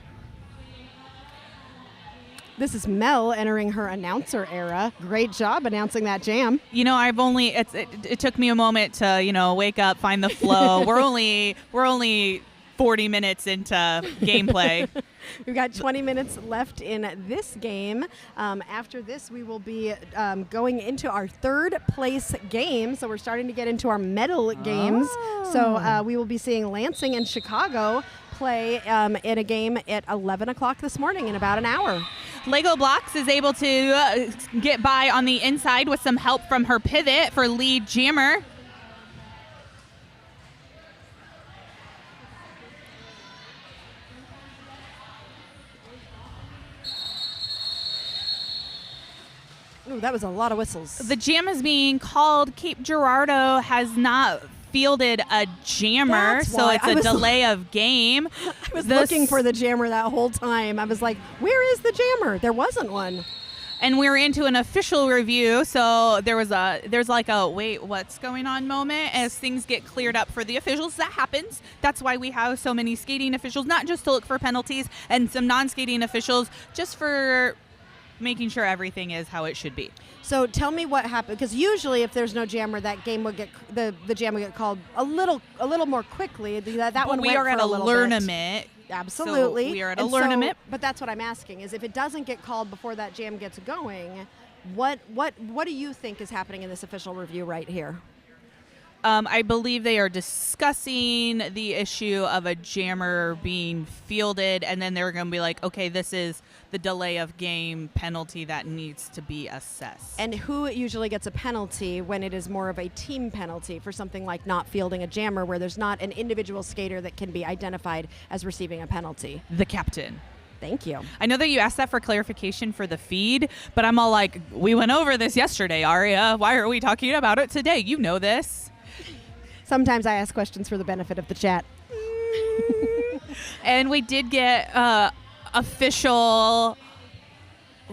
This is Mel entering her announcer era. Great job announcing that jam. You know, it took me a moment to, wake up, find the flow. We're only 40 minutes into gameplay. We've got 20 minutes left in this game. After this, we will be going into our third place game. So we're starting to get into our medal games. So we will be seeing Lansing and Chicago play in a game at 11 o'clock this morning in about an hour. Lego Blocks is able to get by on the inside with some help from her pivot for lead jammer. Ooh, that was a lot of whistles. The jam is being called. Cape Girardeau has not fielded a jammer, That's so why it's I a was delay of game. I was looking for the jammer that whole time. I was like, where is the jammer? There wasn't one. And we're into an official review, so there's like a wait, what's going on moment as things get cleared up for the officials. That happens. That's why we have so many skating officials, not just to look for penalties, and some non-skating officials just for making sure everything is how it should be. So tell me what happened, because usually if there's no jammer, that game would get the jam would get called a little more quickly. That one we went are for at a a little learnament. bit. Absolutely, So we are at a And learnement. But that's what I'm asking: is if it doesn't get called before that jam gets going, what do you think is happening in this official review right here? I believe they are discussing the issue of a jammer being fielded, and then they're going to be like, okay, this is the delay of game penalty that needs to be assessed. And who usually gets a penalty when it is more of a team penalty for something like not fielding a jammer, where there's not an individual skater that can be identified as receiving a penalty? The captain. Thank you. I know that you asked that for clarification for the feed, but I'm all like, we went over this yesterday, Aria. Why are we talking about it today? You know this. Sometimes I ask questions for the benefit of the chat. And we did get official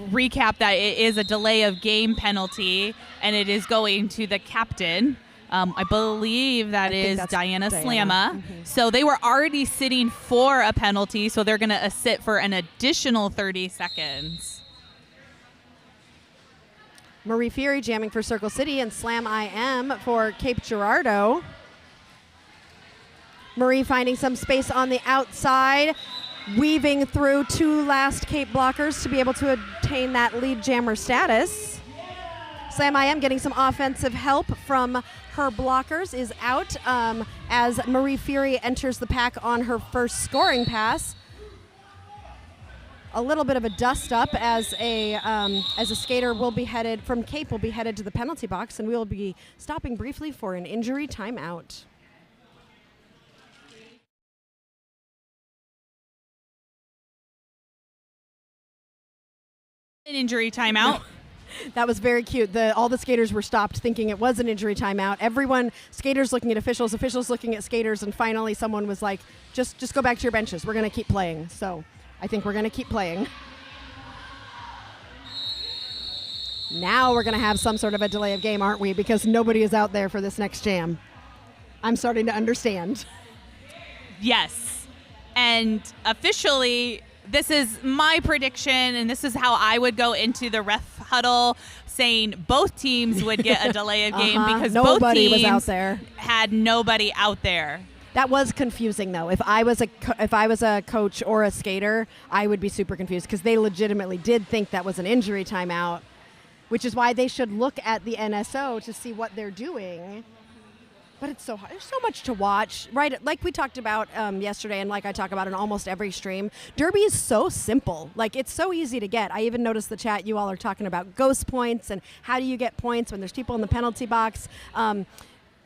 recap that it is a delay of game penalty, and it is going to the captain. I believe that is Diana Slamma. Mm-hmm. So they were already sitting for a penalty, so they're going to sit for an additional 30 seconds. Marie Fury jamming for Circle City and Slam IM for Cape Girardeau. Marie finding some space on the outside, weaving through two last Cape blockers to be able to obtain that lead jammer status. Slam IM getting some offensive help from her blockers is out as Marie Fury enters the pack on her first scoring pass. A little bit of a dust up as a skater will be headed from Cape will be headed to the penalty box, and we will be stopping briefly for an injury timeout. An injury timeout. That was very cute. All the skaters were stopped thinking it was an injury timeout. Everyone, skaters looking at officials, officials looking at skaters, and finally someone was like, just go back to your benches. We're going to keep playing. So I think we're going to keep playing. Now we're going to have some sort of a delay of game, aren't we? Because nobody is out there for this next jam. I'm starting to understand. Yes. And officially, this is my prediction, and this is how I would go into the ref huddle, saying both teams would get a delay of game because nobody both teams was out there. Had nobody out there. That was confusing, though. If I was a coach or a skater, I would be super confused because they legitimately did think that was an injury timeout, which is why they should look at the NSO to see what they're doing. But it's so hard. There's so much to watch, right? Like we talked about yesterday, and like I talk about in almost every stream, Derby is so simple. Like, it's so easy to get. I even noticed the chat, you all are talking about ghost points and how do you get points when there's people in the penalty box.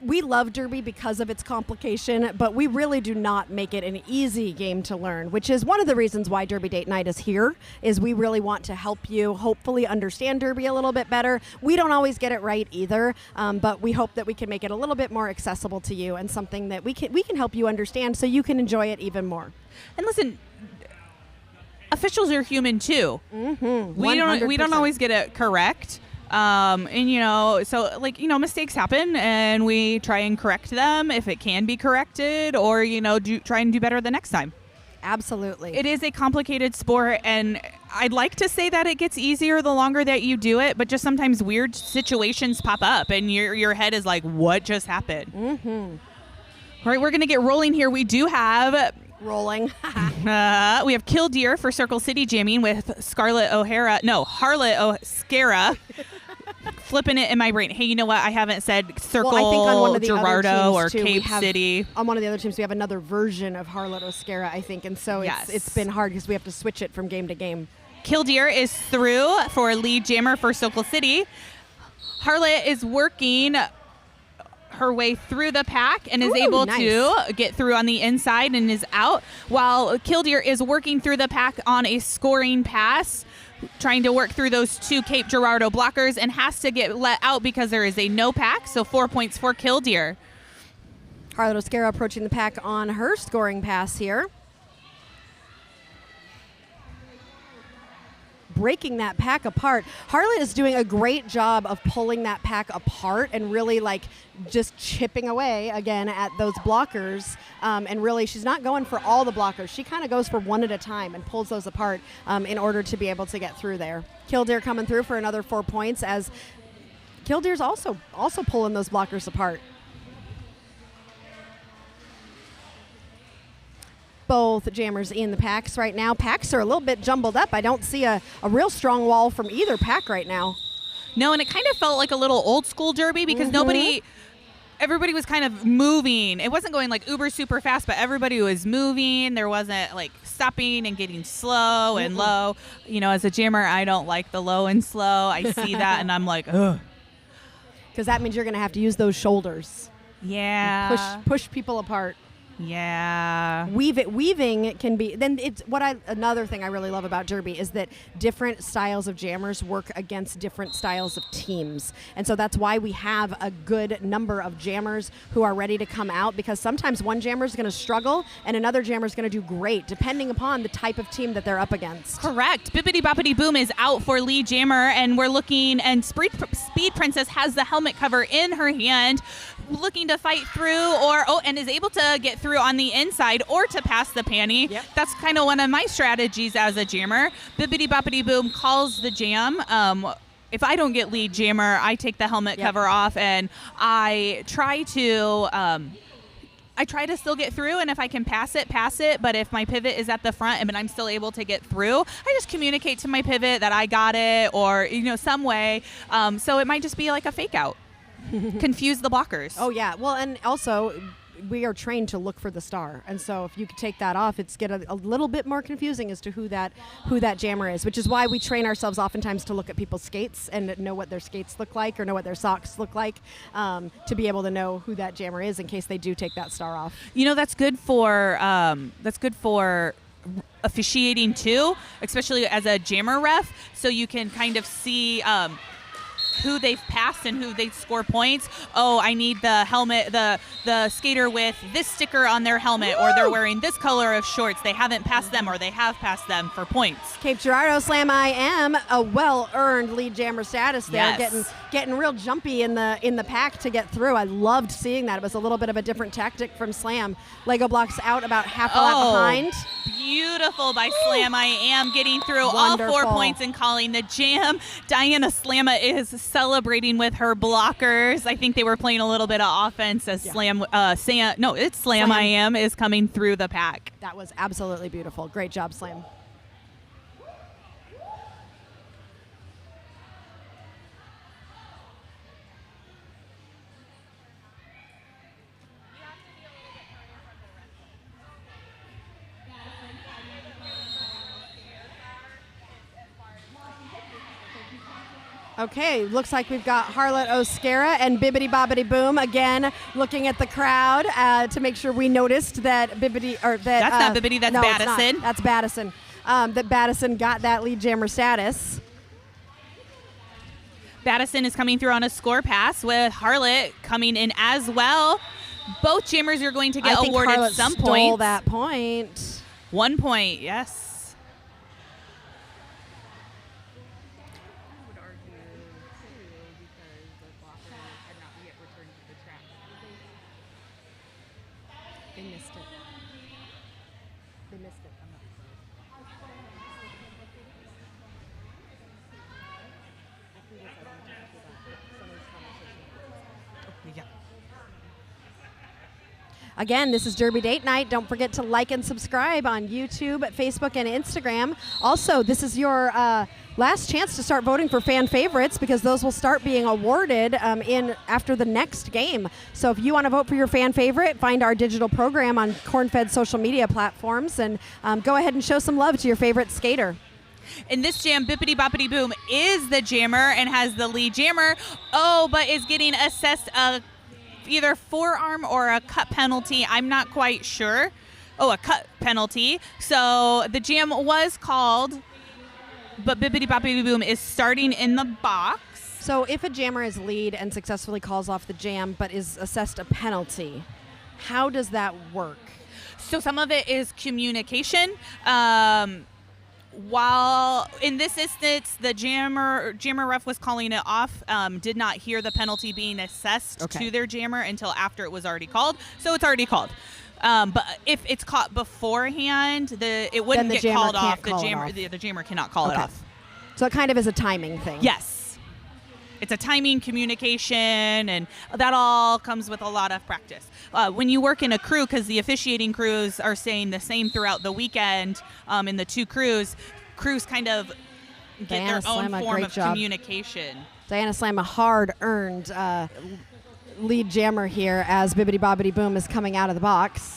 We love Derby because of its complication, but we really do not make it an easy game to learn, which is one of the reasons why Derby Date Night is here, is we really want to help you hopefully understand Derby a little bit better. We don't always get it right either, but we hope that we can make it a little bit more accessible to you and something that we can help you understand so you can enjoy it even more. And listen, officials are human too. Mm-hmm. We don't always get it correct. And so mistakes happen, and we try and correct them if it can be corrected, or try and do better the next time. Absolutely. It is a complicated sport, and I'd like to say that it gets easier the longer that you do it, but just sometimes weird situations pop up, and your head is like, what just happened? Mm-hmm. All right, we're going to get rolling here. We do have Rolling. We have Killdeer for Circle City jamming with Harlot O'Scara. Flipping it in my brain. Hey, you know what? I haven't said Circle, Well, I think on one of the Girardeau, other or teams, too, Cape City. On one of the other teams, we have another version of Harlot O'Scara, I think, and so it's been hard because we have to switch it from game to game. Killdeer is through for lead jammer for Circle City. Harlot is working her way through the pack and is able to get through on the inside and is out, while Killdeer is working through the pack on a scoring pass, trying to work through those two Cape Girardeau blockers, and has to get let out because there is a no pack, so 4 points for Killdeer. Harlot O'Scara approaching the pack on her scoring pass here. Breaking that pack apart. Harlot is doing a great job of pulling that pack apart and really just chipping away again at those blockers. And really, she's not going for all the blockers. She kind of goes for one at a time and pulls those apart in order to be able to get through there. Killdeer coming through for another 4 points, as Killdeer's also pulling those blockers apart. Both jammers in the packs right now. Packs are a little bit jumbled up. I don't see a real strong wall from either pack right now. No, and it kind of felt like a little old school derby because everybody was kind of moving. It wasn't going uber super fast, but everybody was moving. There wasn't stopping and getting slow and low. You know, as a jammer, I don't like the low and slow. I see that and I'm like, ugh. Because that means you're going to have to use those shoulders. Yeah. Push people apart. Yeah. Weaving can be, then it's another thing I really love about derby is that different styles of jammers work against different styles of teams. And so that's why we have a good number of jammers who are ready to come out, because sometimes one jammer is going to struggle and another jammer is going to do great depending upon the type of team that they're up against. Correct. Bippity Boppity Boom is out for lead jammer, and we're looking, and Speed Princess has the helmet cover in her hand, looking to fight through and is able to get through on the inside or to pass the panty. Yep. That's kind of one of my strategies as a jammer. Bippity Boppity Boom calls the jam. If I don't get lead jammer, I take the helmet cover off and I try to still get through, and if I can pass it. But if my pivot is at the front and I'm still able to get through, I just communicate to my pivot that I got it, or some way. So it might just be like a fake out. Confuse the blockers. Oh yeah. Well, and also we are trained to look for the star, and so if you could take that off, it's get a little bit more confusing as to who that jammer is, which is why we train ourselves oftentimes to look at people's skates and know what their skates look like or know what their socks look like, to be able to know who that jammer is in case they do take that star off. That's good for officiating too, especially as a jammer ref, so you can kind of see who they've passed and who they score points. Oh, I need the helmet, the skater with this sticker on their helmet, or they're wearing this color of shorts. They haven't passed them, or they have passed them for points. Cape Girardeau Slam IM, a well-earned lead jammer status there, getting real jumpy in the pack to get through. I loved seeing that. It was a little bit of a different tactic from Slam. Lego blocks out about half a lap behind. Beautiful by Slam IM, getting through all 4 points and calling the jam. Diana Slamma is celebrating with her blockers. I think they were playing a little bit of offense as Slam IM is coming through the pack. That was absolutely beautiful. Great job, Slam. Okay, looks like we've got Harlot O'Scara and Bibbidi Bobbidi Boom again looking at the crowd to make sure we noticed that that's not Bibbidi, that's Battison. That's Battison. That Battison got that lead jammer status. Battison is coming through on a score pass with Harlot coming in as well. Both jammers are going to get awarded Harlot some stole points. That point. 1 point, yes. They missed it. Again, this is Derby Date Night. Don't forget to like and subscribe on YouTube, Facebook, and Instagram. Also, this is your last chance to start voting for fan favorites because those will start being awarded in after the next game. So if you want to vote for your fan favorite, find our digital program on Corn-Fed social media platforms and go ahead and show some love to your favorite skater. In this jam, Bippity Boppity Boom is the jammer and has the lead jammer. Oh, but is getting assessed a either forearm or a cut penalty. I'm not quite sure. Oh, a cut penalty. So the jam was called, but Bippity Boppity Boom is starting in the box. So if a jammer is lead and successfully calls off the jam but is assessed a penalty, how does that work? So some of it is communication. While in this instance, the jammer ref was calling it off, did not hear the penalty being assessed to their jammer until after it was already called. So it's already called. But if it's caught beforehand, it wouldn't get called off. The jammer cannot call it off. So it kind of is a timing thing. Yes. It's a timing, communication, and that all comes with a lot of practice. When you work in a crew, because the officiating crews are saying the same throughout the weekend in the two crews kind of get their own form of communication. Diana Slam, a hard-earned lead jammer here as Bibbidi Bobbidi Boom is coming out of the box.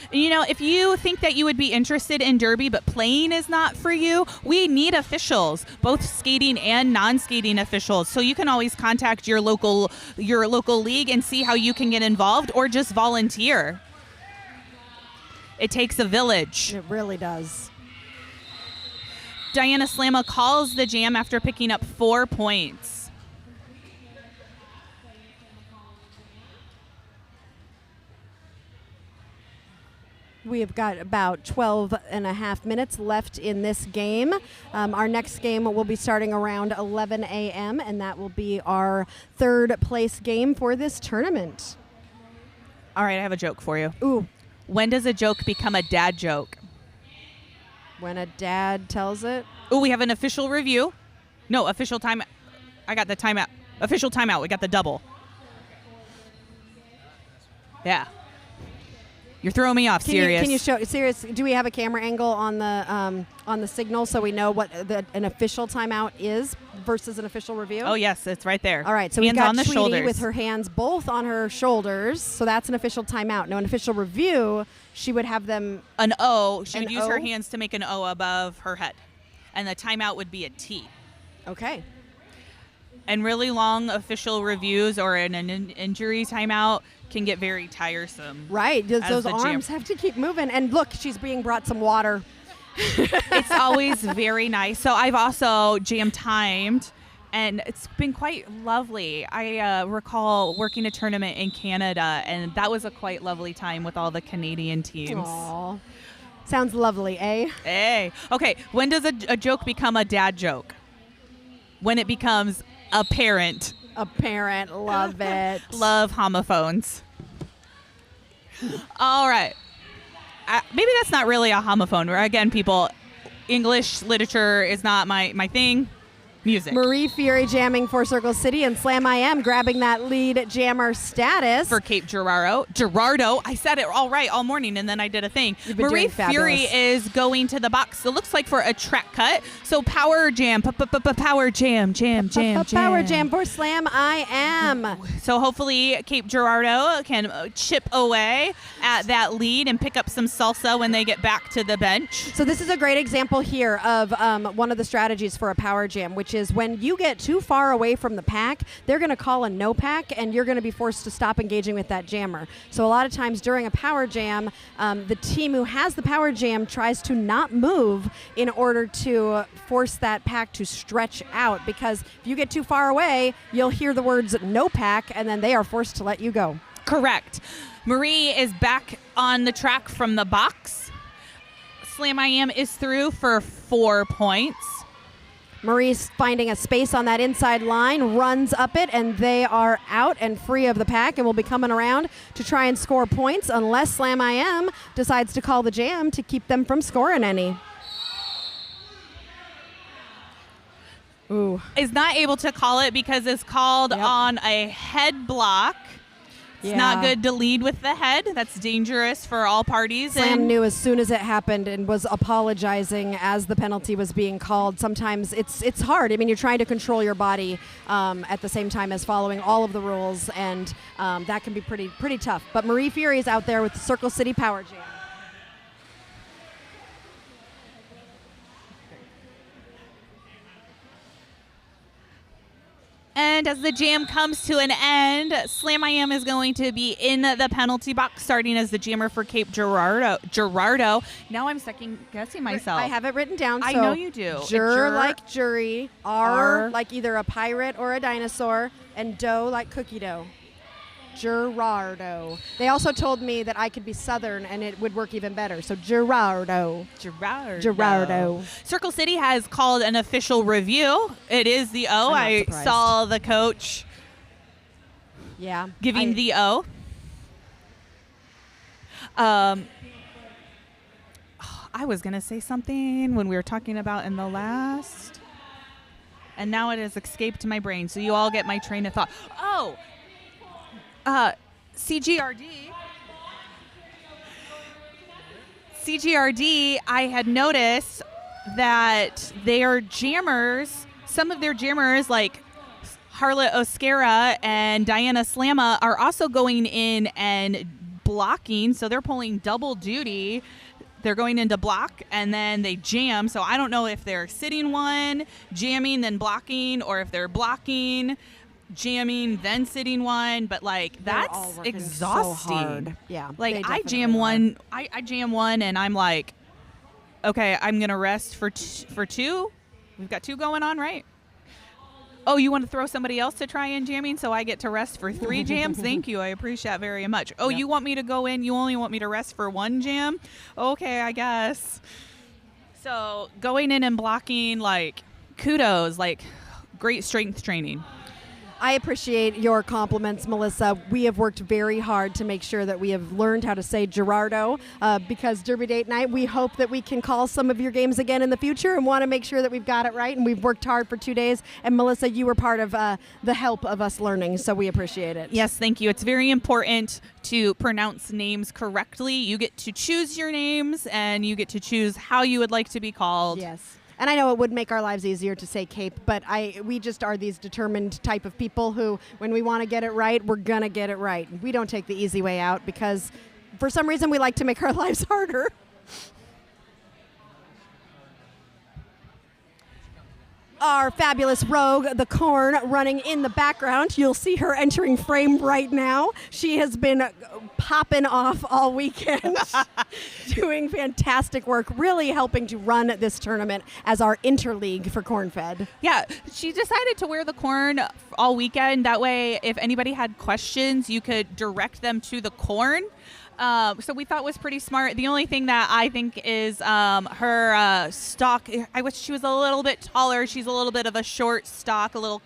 You know, if you think that you would be interested in Derby but playing is not for you, we need officials, both skating and non-skating officials. So you can always contact your local league and see how you can get involved or just volunteer. It takes a village. It really does. Diana Slamma calls the jam after picking up 4 points. We have got about 12 and a half minutes left in this game. Our next game will be starting around 11 a.m., and that will be our third place game for this tournament. All right, I have a joke for you. Ooh. When does a joke become a dad joke? When a dad tells it. Ooh, we have an official review. No, official time. I got the timeout. Official timeout. We got the double. Yeah. You're throwing me off, Sirius. Can you show Sirius? Do we have a camera angle on the signal so we know what an official timeout is versus an official review? Oh yes, it's right there. All right, so hands we've got on the Tweety shoulders with her hands both on her shoulders, so that's an official timeout. Now, an official review, she would have them an O. She would use her hands to make an O above her head, and the timeout would be a T. Okay. And really long official reviews or an injury timeout can get very tiresome. Right. Those arms have to keep moving. And look, she's being brought some water. It's always very nice. So I've also jam timed, and it's been quite lovely. I recall working a tournament in Canada, and that was a quite lovely time with all the Canadian teams. Aww. Sounds lovely, eh? Hey. Okay, when does a joke become a dad joke? When it becomes apparent. Apparent. Love it. Love homophones. All right. Maybe that's not really a homophone. Again, people, English literature is not my thing. Music. Marie Fury jamming for Circle City, and Slam I Am grabbing that lead jammer status. For Cape Girardeau. I said it all right all morning, and then I did a thing. Marie Fury is going to the box. It looks like for a track cut. So power jam. Power jam. Power jam for Slam I Am. So hopefully Cape Girardeau can chip away at that lead and pick up some salsa when they get back to the bench. So this is a great example here of one of the strategies for a power jam, which is when you get too far away from the pack, they're going to call a no pack, and you're going to be forced to stop engaging with that jammer. So a lot of times during a power jam, the team who has the power jam tries to not move in order to force that pack to stretch out, because if you get too far away, you'll hear the words no pack, and then they are forced to let you go. Correct. Marie is back on the track from the box. Slam I Am is through for 4 points. Marie's finding a space on that inside line, runs up it, and they are out and free of the pack and will be coming around to try and score points unless Slam I Am decides to call the jam to keep them from scoring any. Ooh. Is not able to call it because it's called on a head block. It's not good to lead with the head. That's dangerous for all parties. Slam knew as soon as it happened and was apologizing as the penalty was being called. Sometimes it's hard. I mean, you're trying to control your body at the same time as following all of the rules, and that can be pretty tough. But Marie Fury is out there with the Circle City Power Jam. And as the jam comes to an end, Slam I Am is going to be in the penalty box, starting as the jammer for Cape Girardeau. Now I'm second guessing myself. I have it written down. I so know you do. Jur like jury, R like either a pirate or a dinosaur, and dough like cookie dough. Girardeau. They also told me that I could be Southern and it would work even better. So Girardeau. Girardeau. Circle City has called an official review. It is the O. I saw the coach giving the O. I was going to say something when we were talking about in the last, and now it has escaped my brain. So you all get my train of thought. Oh, CGRD, I had noticed that their jammers, some of their jammers like Harlot Oscara and Diana Slamma are also going in and blocking. So they're pulling double duty. They're going into block and then they jam. So I don't know if they're sitting one, jamming, then blocking, or if they're blocking, jamming, then sitting one, but like that's exhausting. So hard. Yeah, like I jam one and I'm like, okay, I'm gonna rest for two. We've got two going on, right? Oh, you want to throw somebody else to try in jamming so I get to rest for 3 jams? Thank you, I appreciate that very much. Oh, you want me to go in, you only want me to rest for 1 jam? Okay, I guess. So going in and blocking, like, kudos, like great strength training. I appreciate your compliments, Melissa. We have worked very hard to make sure that we have learned how to say Girardeau because Derby Date Night, we hope that we can call some of your games again in the future and want to make sure that we've got it right. And we've worked hard for 2 days. And Melissa, you were part of the help of us learning, so we appreciate it. Yes, thank you. It's very important to pronounce names correctly. You get to choose your names and you get to choose how you would like to be called. Yes. And I know it would make our lives easier to say Cape, but we just are these determined type of people who, when we want to get it right, we're going to get it right. We don't take the easy way out because for some reason we like to make our lives harder. Our fabulous rogue, the Corn, running in the background. You'll see her entering frame right now. She has been popping off all weekend, doing fantastic work, really helping to run this tournament as our interleague for Corn-Fed. Yeah, she decided to wear the Corn all weekend. That way, if anybody had questions, you could direct them to the Corn. So we thought was pretty smart. The only thing that I think is her stock. I wish she was a little bit taller. She's a little bit of a short stock, a little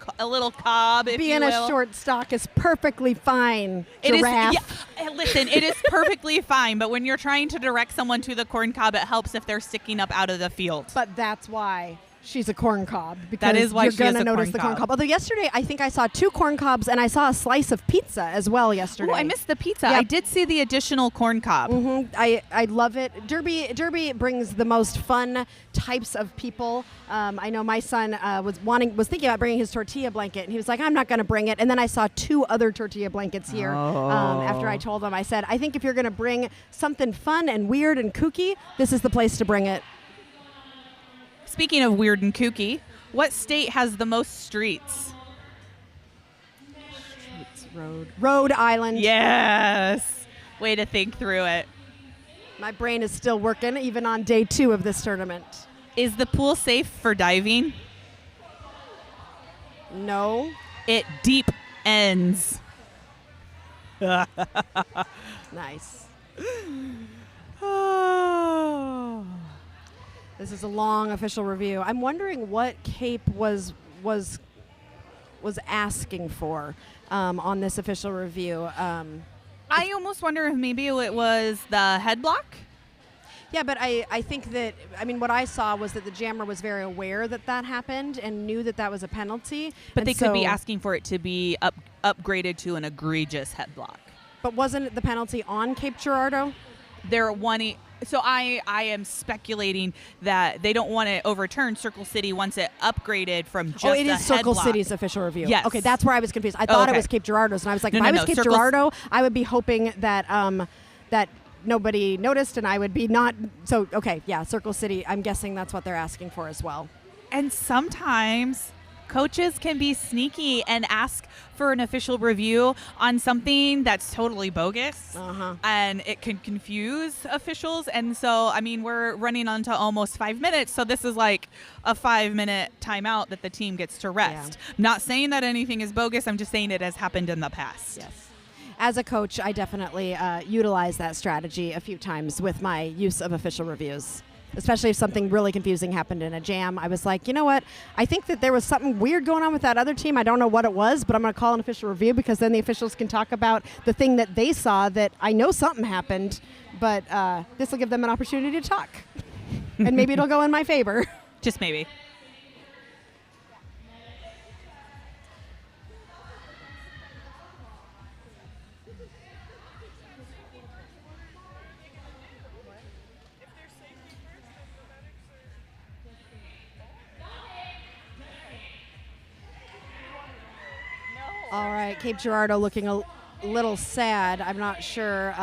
cob. If Being you will. a short stock is perfectly fine. It Giraffe. is. Yeah, listen, it is perfectly fine. But when you're trying to direct someone to the corn cob, it helps if they're sticking up out of the field. But that's why she's a corn cob. Because that is why you're she is gonna a notice corn the cob. corn cob. Although yesterday, I think I saw 2 corn cobs and I saw a slice of pizza as well yesterday. Oh, I missed the pizza. Yep. I did see the additional corn cob. Mm-hmm. I love it. Derby brings the most fun types of people. I know my son was thinking about bringing his tortilla blanket, and he was like, "I'm not going to bring it." And then I saw 2 other tortilla blankets here. After I told him, I said, "I think if you're going to bring something fun and weird and kooky, this is the place to bring it." Speaking of weird and kooky, what state has the most streets? Rhode Island. Yes. Way to think through it. My brain is still working even on day 2 of this tournament. Is the pool safe for diving? No. It deep ends. Nice. This is a long official review. I'm wondering what Cape was asking for on this official review. I almost wonder if maybe it was the head block. Yeah, but I think that, what I saw was that the jammer was very aware that happened and knew that was a penalty. But and they could be asking for it to be upgraded to an egregious head block. But wasn't the penalty on Cape Girardeau? They're wanting. So I am speculating that they don't want to overturn Circle City once it upgraded from just it a is Circle headlock. City's official review. Yes. Okay, that's where I was confused. I thought it okay. was Cape Girardeau's, and I was like, No, if no, I was no, Cape Circle's- Girardeau, I would be hoping that that nobody noticed, and I would be not. So okay, yeah, Circle City. I'm guessing that's what they're asking for as well. And sometimes coaches can be sneaky and ask for an official review on something that's totally bogus. And it can confuse officials. And so, I mean, we're running on to almost 5 minutes. So this is like a 5-minute timeout that the team gets to rest. Yeah. Not saying that anything is bogus. I'm just saying it has happened in the past. Yes. As a coach, I definitely utilize that strategy a few times with my use of official reviews. Especially if something really confusing happened in a jam. I was like, you know what? I think that there was something weird going on with that other team. I don't know what it was, but I'm going to call an official review because then the officials can talk about the thing that they saw that I know something happened, but this will give them an opportunity to talk. And maybe it'll go in my favor. Just maybe. All right, Cape Girardeau looking a little sad. I'm not sure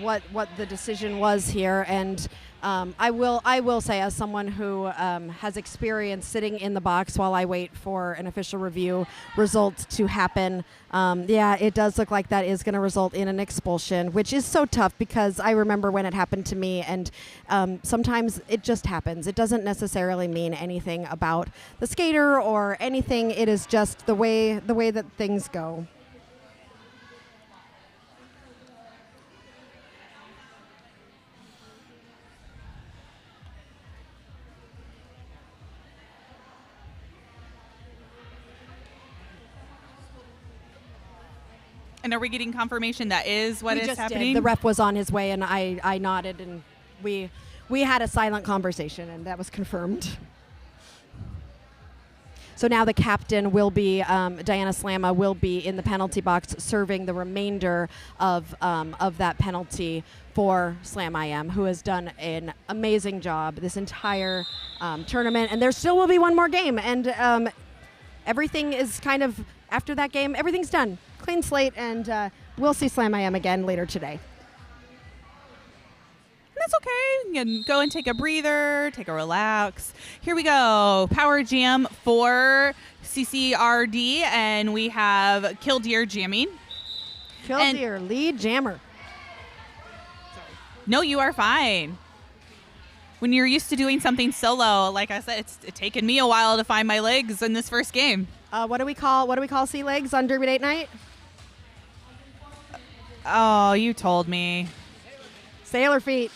what the decision was here, and I will say, as someone who has experience sitting in the box while I wait for an official review result to happen, yeah, it does look like that is going to result in an expulsion, which is so tough because I remember when it happened to me, and sometimes it just happens. It doesn't necessarily mean anything about the skater or anything. It is just the way that things go. And are we getting confirmation that is what We is just happening? did. The ref was on his way, and I nodded, and we had a silent conversation, and that was confirmed. So now the captain will be, Diana Slamma will be in the penalty box serving the remainder of that penalty for Slam IM, who has done an amazing job this entire tournament. And there still will be one more game, and everything is kind of, after that game, everything's done. Clean slate, and we'll see Slam IM again later today. That's okay. You can go and take a breather, take a relax. Here we go. Power jam for CCRD, and we have Killdeer jamming. Killdeer, lead jammer. No, you are fine. When you're used to doing something solo, like I said, it's taken me a while to find my legs in this first game. What do we call sea legs on Derby Date Night? Oh, you told me. Sailor feet.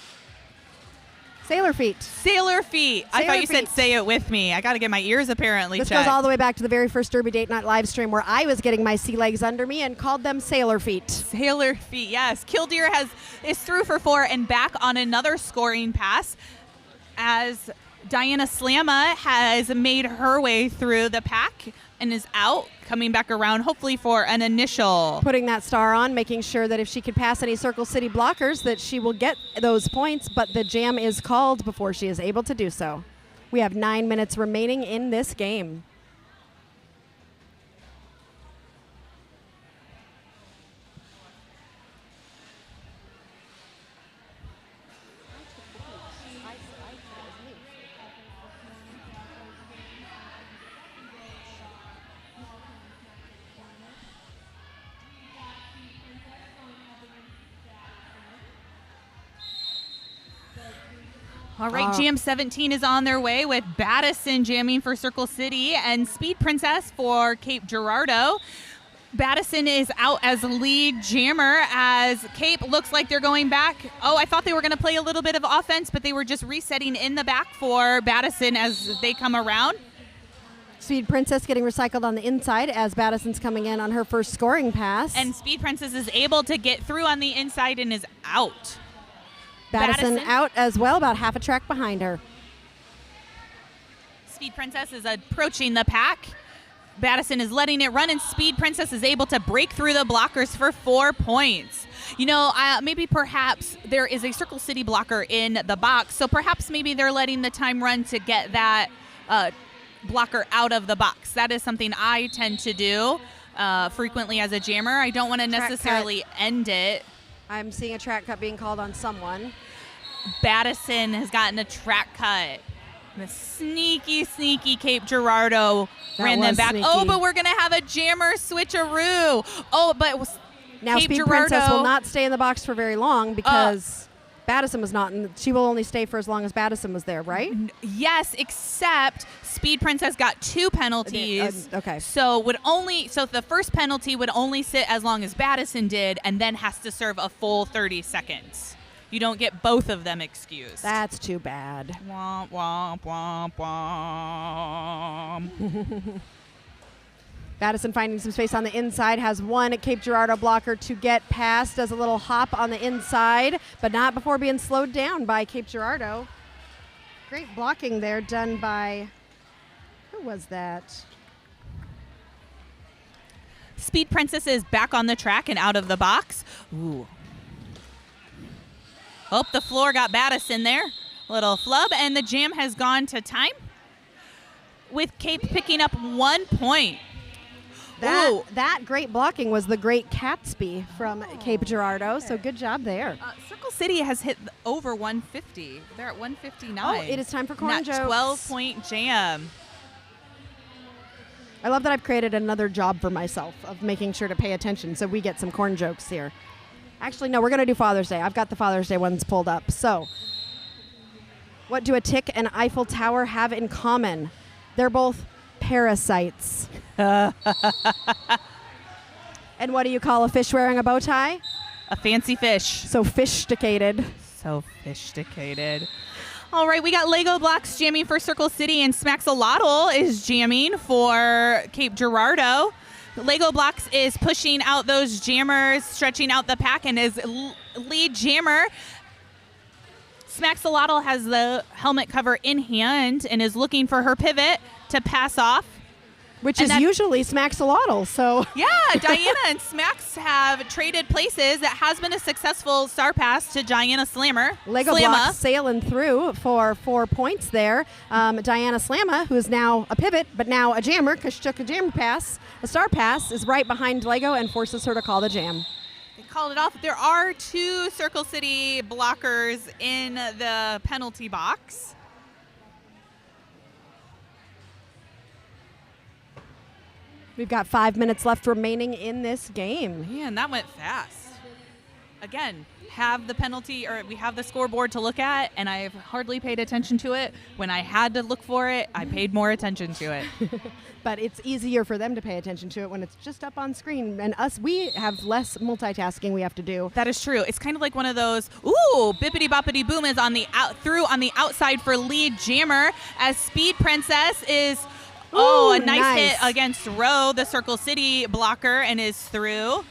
Sailor feet. Sailor feet. I Sailor thought you said feet. say it with me. I got to get my ears apparently This checked. goes all the way back to the very first Derby Date Night live stream where I was getting my sea legs under me and called them sailor feet. Sailor feet, yes. Killdeer is through for 4 and back on another scoring pass as Diana Slamma has made her way through the pack and is out, coming back around hopefully for an initial. Putting that star on, making sure that if she could pass any Circle City blockers that she will get those points, but the jam is called before she is able to do so. We have 9 minutes remaining in this game. All right, Jam 17 is on their way with Battison jamming for Circle City and Speed Princess for Cape Girardeau. Battison is out as lead jammer as Cape looks like they're going back. Oh, I thought they were going to play a little bit of offense, but they were just resetting in the back for Battison as they come around. Speed Princess getting recycled on the inside as Battison's coming in on her first scoring pass. And Speed Princess is able to get through on the inside and is out. Battison out as well, about half a track behind her. Speed Princess is approaching the pack. Battison is letting it run, and Speed Princess is able to break through the blockers for 4 points. You know, maybe perhaps there is a Circle City blocker in the box, so perhaps maybe they're letting the time run to get that blocker out of the box. That is something I tend to do frequently as a jammer. I don't want to necessarily end it. I'm seeing a track cut being called on someone. Battison has gotten a track cut. The sneaky Cape Girardeau ran them back. Sneaky. Oh, but we're going to have a jammer switcheroo. Oh, but Now Cape Speed Girardeau Princess will not stay in the box for very long because Battison was not. She will only stay for as long as Battison was there, right? Yes, except Speed Princess got 2 penalties. Okay. So the first penalty would only sit as long as Battison did, and then has to serve a full 30 seconds. You don't get both of them excused. That's too bad. Womp, womp, womp, womp. Battison finding some space on the inside, has one Cape Girardeau blocker to get past, does a little hop on the inside, but not before being slowed down by Cape Girardeau. Great blocking there done by, who was that? Speed Princess is back on the track and out of the box. Ooh. Oh, the floor got Battison there. Little flub, and the jam has gone to time with Cape picking up 1 point. That great blocking was the great Catsby from Cape Girardeau, so good job there. Circle City has hit over 150. They're at 159. Oh, it is time for corn jokes. 12-point jam. I love that I've created another job for myself of making sure to pay attention so we get some corn jokes here. Actually, no, we're going to do Father's Day. I've got the Father's Day ones pulled up. So, what do a tick and Eiffel Tower have in common? They're both parasites. And what do you call a fish wearing a bow tie? A fancy fish. So fish-sticated. So fish-sticated. All right, we got Lego blocks jamming for Circle City, and Smaxolotl is jamming for Cape Girardeau. Lego blocks is pushing out those jammers, stretching out the pack, and is lead jammer. Smaxolotl has the helmet cover in hand and is looking for her pivot to pass off. Which is usually Smaxolotl, so. Yeah, Diana and Smax have traded places. That has been a successful star pass to Diana Slammer. Lego blocks sailing through for 4 points there. Diana Slamma, who is now a pivot, but now a jammer because she took a jammer pass, a star pass, is right behind Lego and forces her to call the jam. They called it off. There are 2 Circle City blockers in the penalty box. We've got 5 minutes left remaining in this game. Man, that went fast. Again, have the penalty, or we have the scoreboard to look at, and I've hardly paid attention to it. When I had to look for it, I paid more attention to it. But it's easier for them to pay attention to it when it's just up on screen. And us, we have less multitasking we have to do. That is true. It's kind of like one of those, ooh, bippity boppity boom is on the outside for lead jammer, as Speed Princess is... Ooh, a nice hit against Roe, the Circle City blocker, and is through.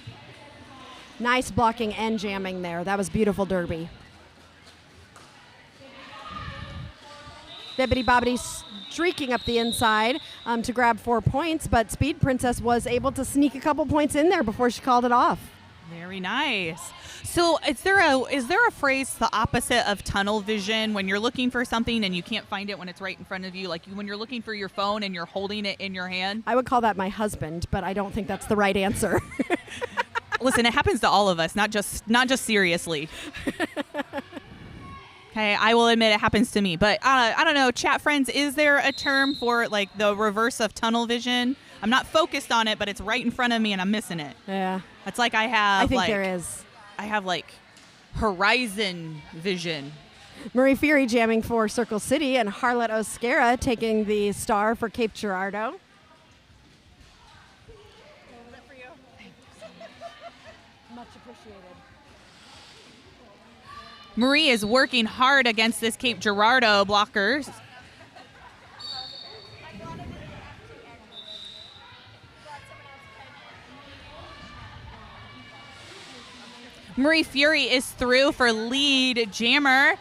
Nice blocking and jamming there. That was beautiful derby. Bibbidi Bobbidi streaking up the inside to grab 4 points, but Speed Princess was able to sneak a couple points in there before she called it off. Very nice. So is there a phrase the opposite of tunnel vision when you're looking for something and you can't find it when it's right in front of you, like when you're looking for your phone and you're holding it in your hand? I would call that my husband, but I don't think that's the right answer. Listen, it happens to all of us, not just seriously. Okay, I will admit it happens to me, but I don't know, chat friends, is there a term for like the reverse of tunnel vision? I'm not focused on it, but it's right in front of me and I'm missing it. Yeah. It's like I think there is. I have like horizon vision. Marie Fury jamming for Circle City, and Harlette Oscara taking the star for Cape Girardeau. Much appreciated. Marie is working hard against this Cape Girardeau blockers. Marie Fury is through for lead jammer.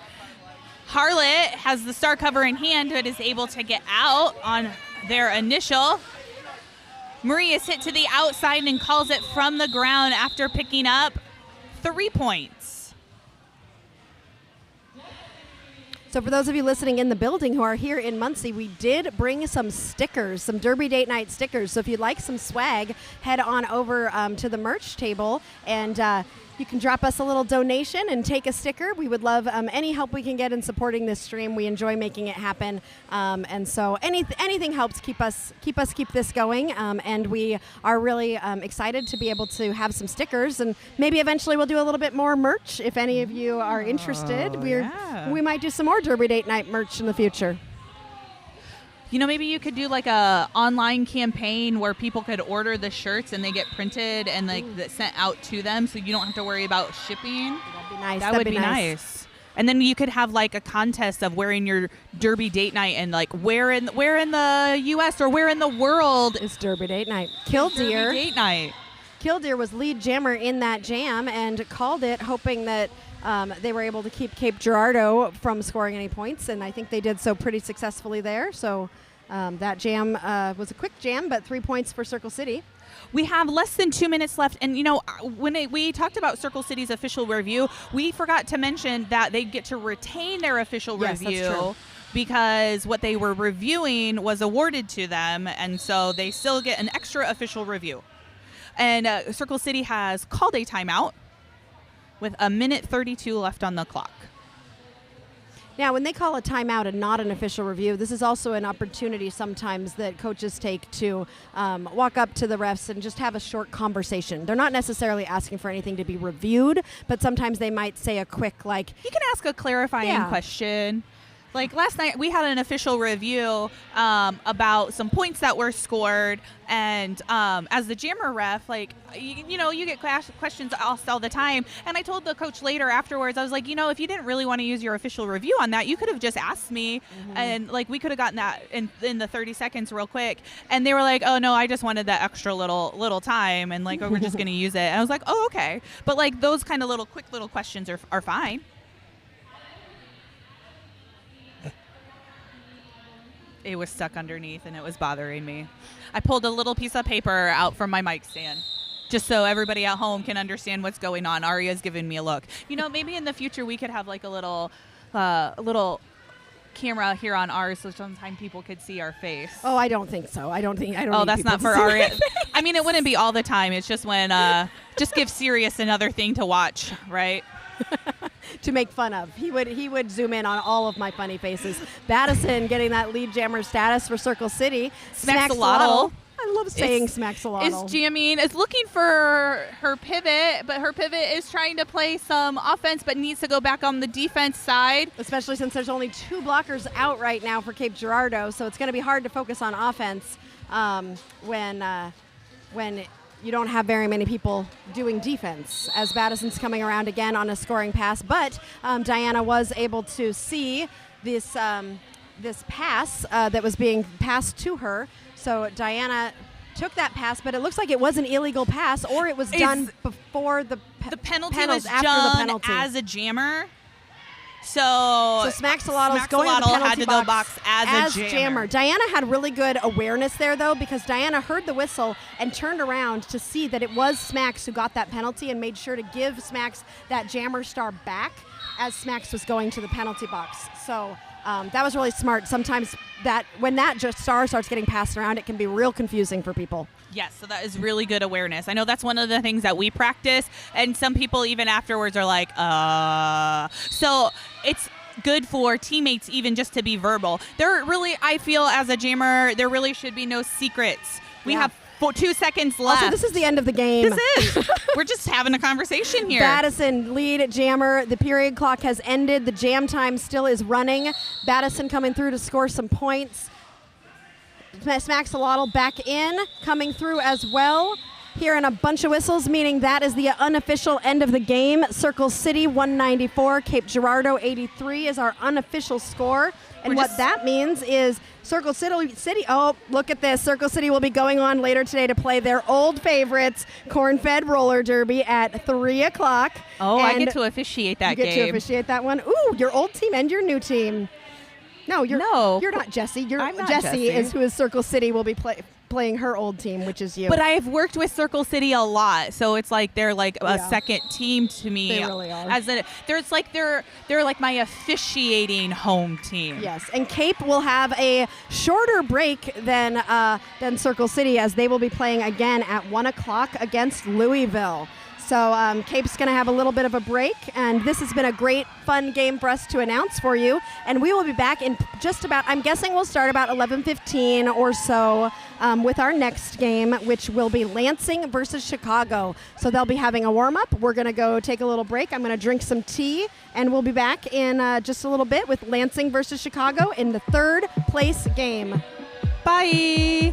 Harlot has the star cover in hand, but is able to get out on their initial. Marie is hit to the outside and calls it from the ground after picking up 3 points. So for those of you listening in the building who are here in Muncie, we did bring some stickers, some Derby Date Night stickers. So if you'd like some swag, head on over to the merch table and you can drop us a little donation and take a sticker. We would love any help we can get in supporting this stream. We enjoy making it happen, and so anything helps keep this going. And we are really excited to be able to have some stickers, and maybe eventually we'll do a little bit more merch. If any of you are interested, we might do some more Derby Date Night merch in the future. You know, maybe you could do like a online campaign where people could order the shirts and they get printed and like sent out to them, so you don't have to worry about shipping. That'd be nice. That would be nice. And then you could have like a contest of wearing your Derby Date Night, and like where in the U.S. or where in the world is Derby Date Night. Killdeer Derby Date Night. Killdeer was lead jammer in that jam and called it, hoping that they were able to keep Cape Girardeau from scoring any points, and I think they did so pretty successfully there. So that jam was a quick jam, but 3 points for Circle City. We have less than 2 minutes left, and you know, when we talked about Circle City's official review, we forgot to mention that they get to retain their official review. That's true. Because what they were reviewing was awarded to them, and so they still get an extra official review. And Circle City has called a timeout with 1:32 left on the clock. Now, when they call a timeout and not an official review, this is also an opportunity sometimes that coaches take to walk up to the refs and just have a short conversation. They're not necessarily asking for anything to be reviewed, but sometimes they might say a quick, like... You can ask a clarifying question. Like last night, we had an official review about some points that were scored, and as the jammer ref, like, you know, you get questions all the time. And I told the coach later afterwards, I was like, you know, if you didn't really want to use your official review on that, you could have just asked me, and like we could have gotten that in the 30 seconds real quick. And they were like, oh no, I just wanted that extra little time, and like we're just gonna use it. And I was like, oh okay, but like those kind of quick little questions are fine. It was stuck underneath and it was bothering me. I pulled a little piece of paper out from my mic stand just so everybody at home can understand what's going on. Aria's giving me a look. You know, maybe in the future we could have like a little camera here on ours so sometimes people could see our face. Oh, I don't think so. I don't. Oh, that's not for Aria. I mean, it wouldn't be all the time. It's just when just give Sirius another thing to watch, right? To make fun of. He would zoom in on all of my funny faces. Battison getting that lead jammer status for Circle City. Smacksalotl. I love saying Smacksalotl. Is jamming, is looking for her pivot, but her pivot is trying to play some offense but needs to go back on the defense side. Especially since there's only 2 blockers out right now for Cape Girardeau, so it's going to be hard to focus on offense when you don't have very many people doing defense, as Battison's coming around again on a scoring pass. But Diana was able to see this pass that was being passed to her. So Diana took that pass, but it looks like it was an illegal pass, or it was done before the penalty was done as a jammer. So Smacksalotl going to the penalty had to go box as a jammer. Diana had really good awareness there, though, because Diana heard the whistle and turned around to see that it was Smacks who got that penalty and made sure to give Smacks that jammer star back as Smacks was going to the penalty box. So that was really smart. Sometimes when that just star starts getting passed around, it can be real confusing for people. Yes, so that is really good awareness. I know that's one of the things that we practice, and some people even afterwards are like, So it's good for teammates even just to be verbal. I feel as a jammer, there really should be no secrets. We have 2 seconds left. Also, this is the end of the game. This is. We're just having a conversation here. Battison, lead jammer. The period clock has ended. The jam time still is running. Battison coming through to score some points. Smacksalotl back in, coming through as well. Hearing a bunch of whistles, meaning that is the unofficial end of the game. Circle City 194, Cape Girardeau 83 is our unofficial score. And what that means is Circle City, oh, look at this. Circle City will be going on later today to play their old favorites, Corn-Fed Roller Derby at 3 o'clock. Oh, and I get to officiate that game. You get to officiate that one. Ooh, your old team and your new team. No, you're not Jesse. I'm not Jesse is who is Circle City will be playing playing her old team, which is you. But I've worked with Circle City a lot, so it's like they're like a Yeah. second team to me. They really are. They're like my officiating home team. Yes, and Cape will have a shorter break than Circle City, as they will be playing again at 1 o'clock against Louisville. So Cape's going to have a little bit of a break, and this has been a great, fun game for us to announce for you. And we will be back in just about, I'm guessing we'll start about 11:15 or so with our next game, which will be Lansing versus Chicago. So they'll be having a warm-up. We're going to go take a little break. I'm going to drink some tea, and we'll be back in just a little bit with Lansing versus Chicago in the third place game. Bye.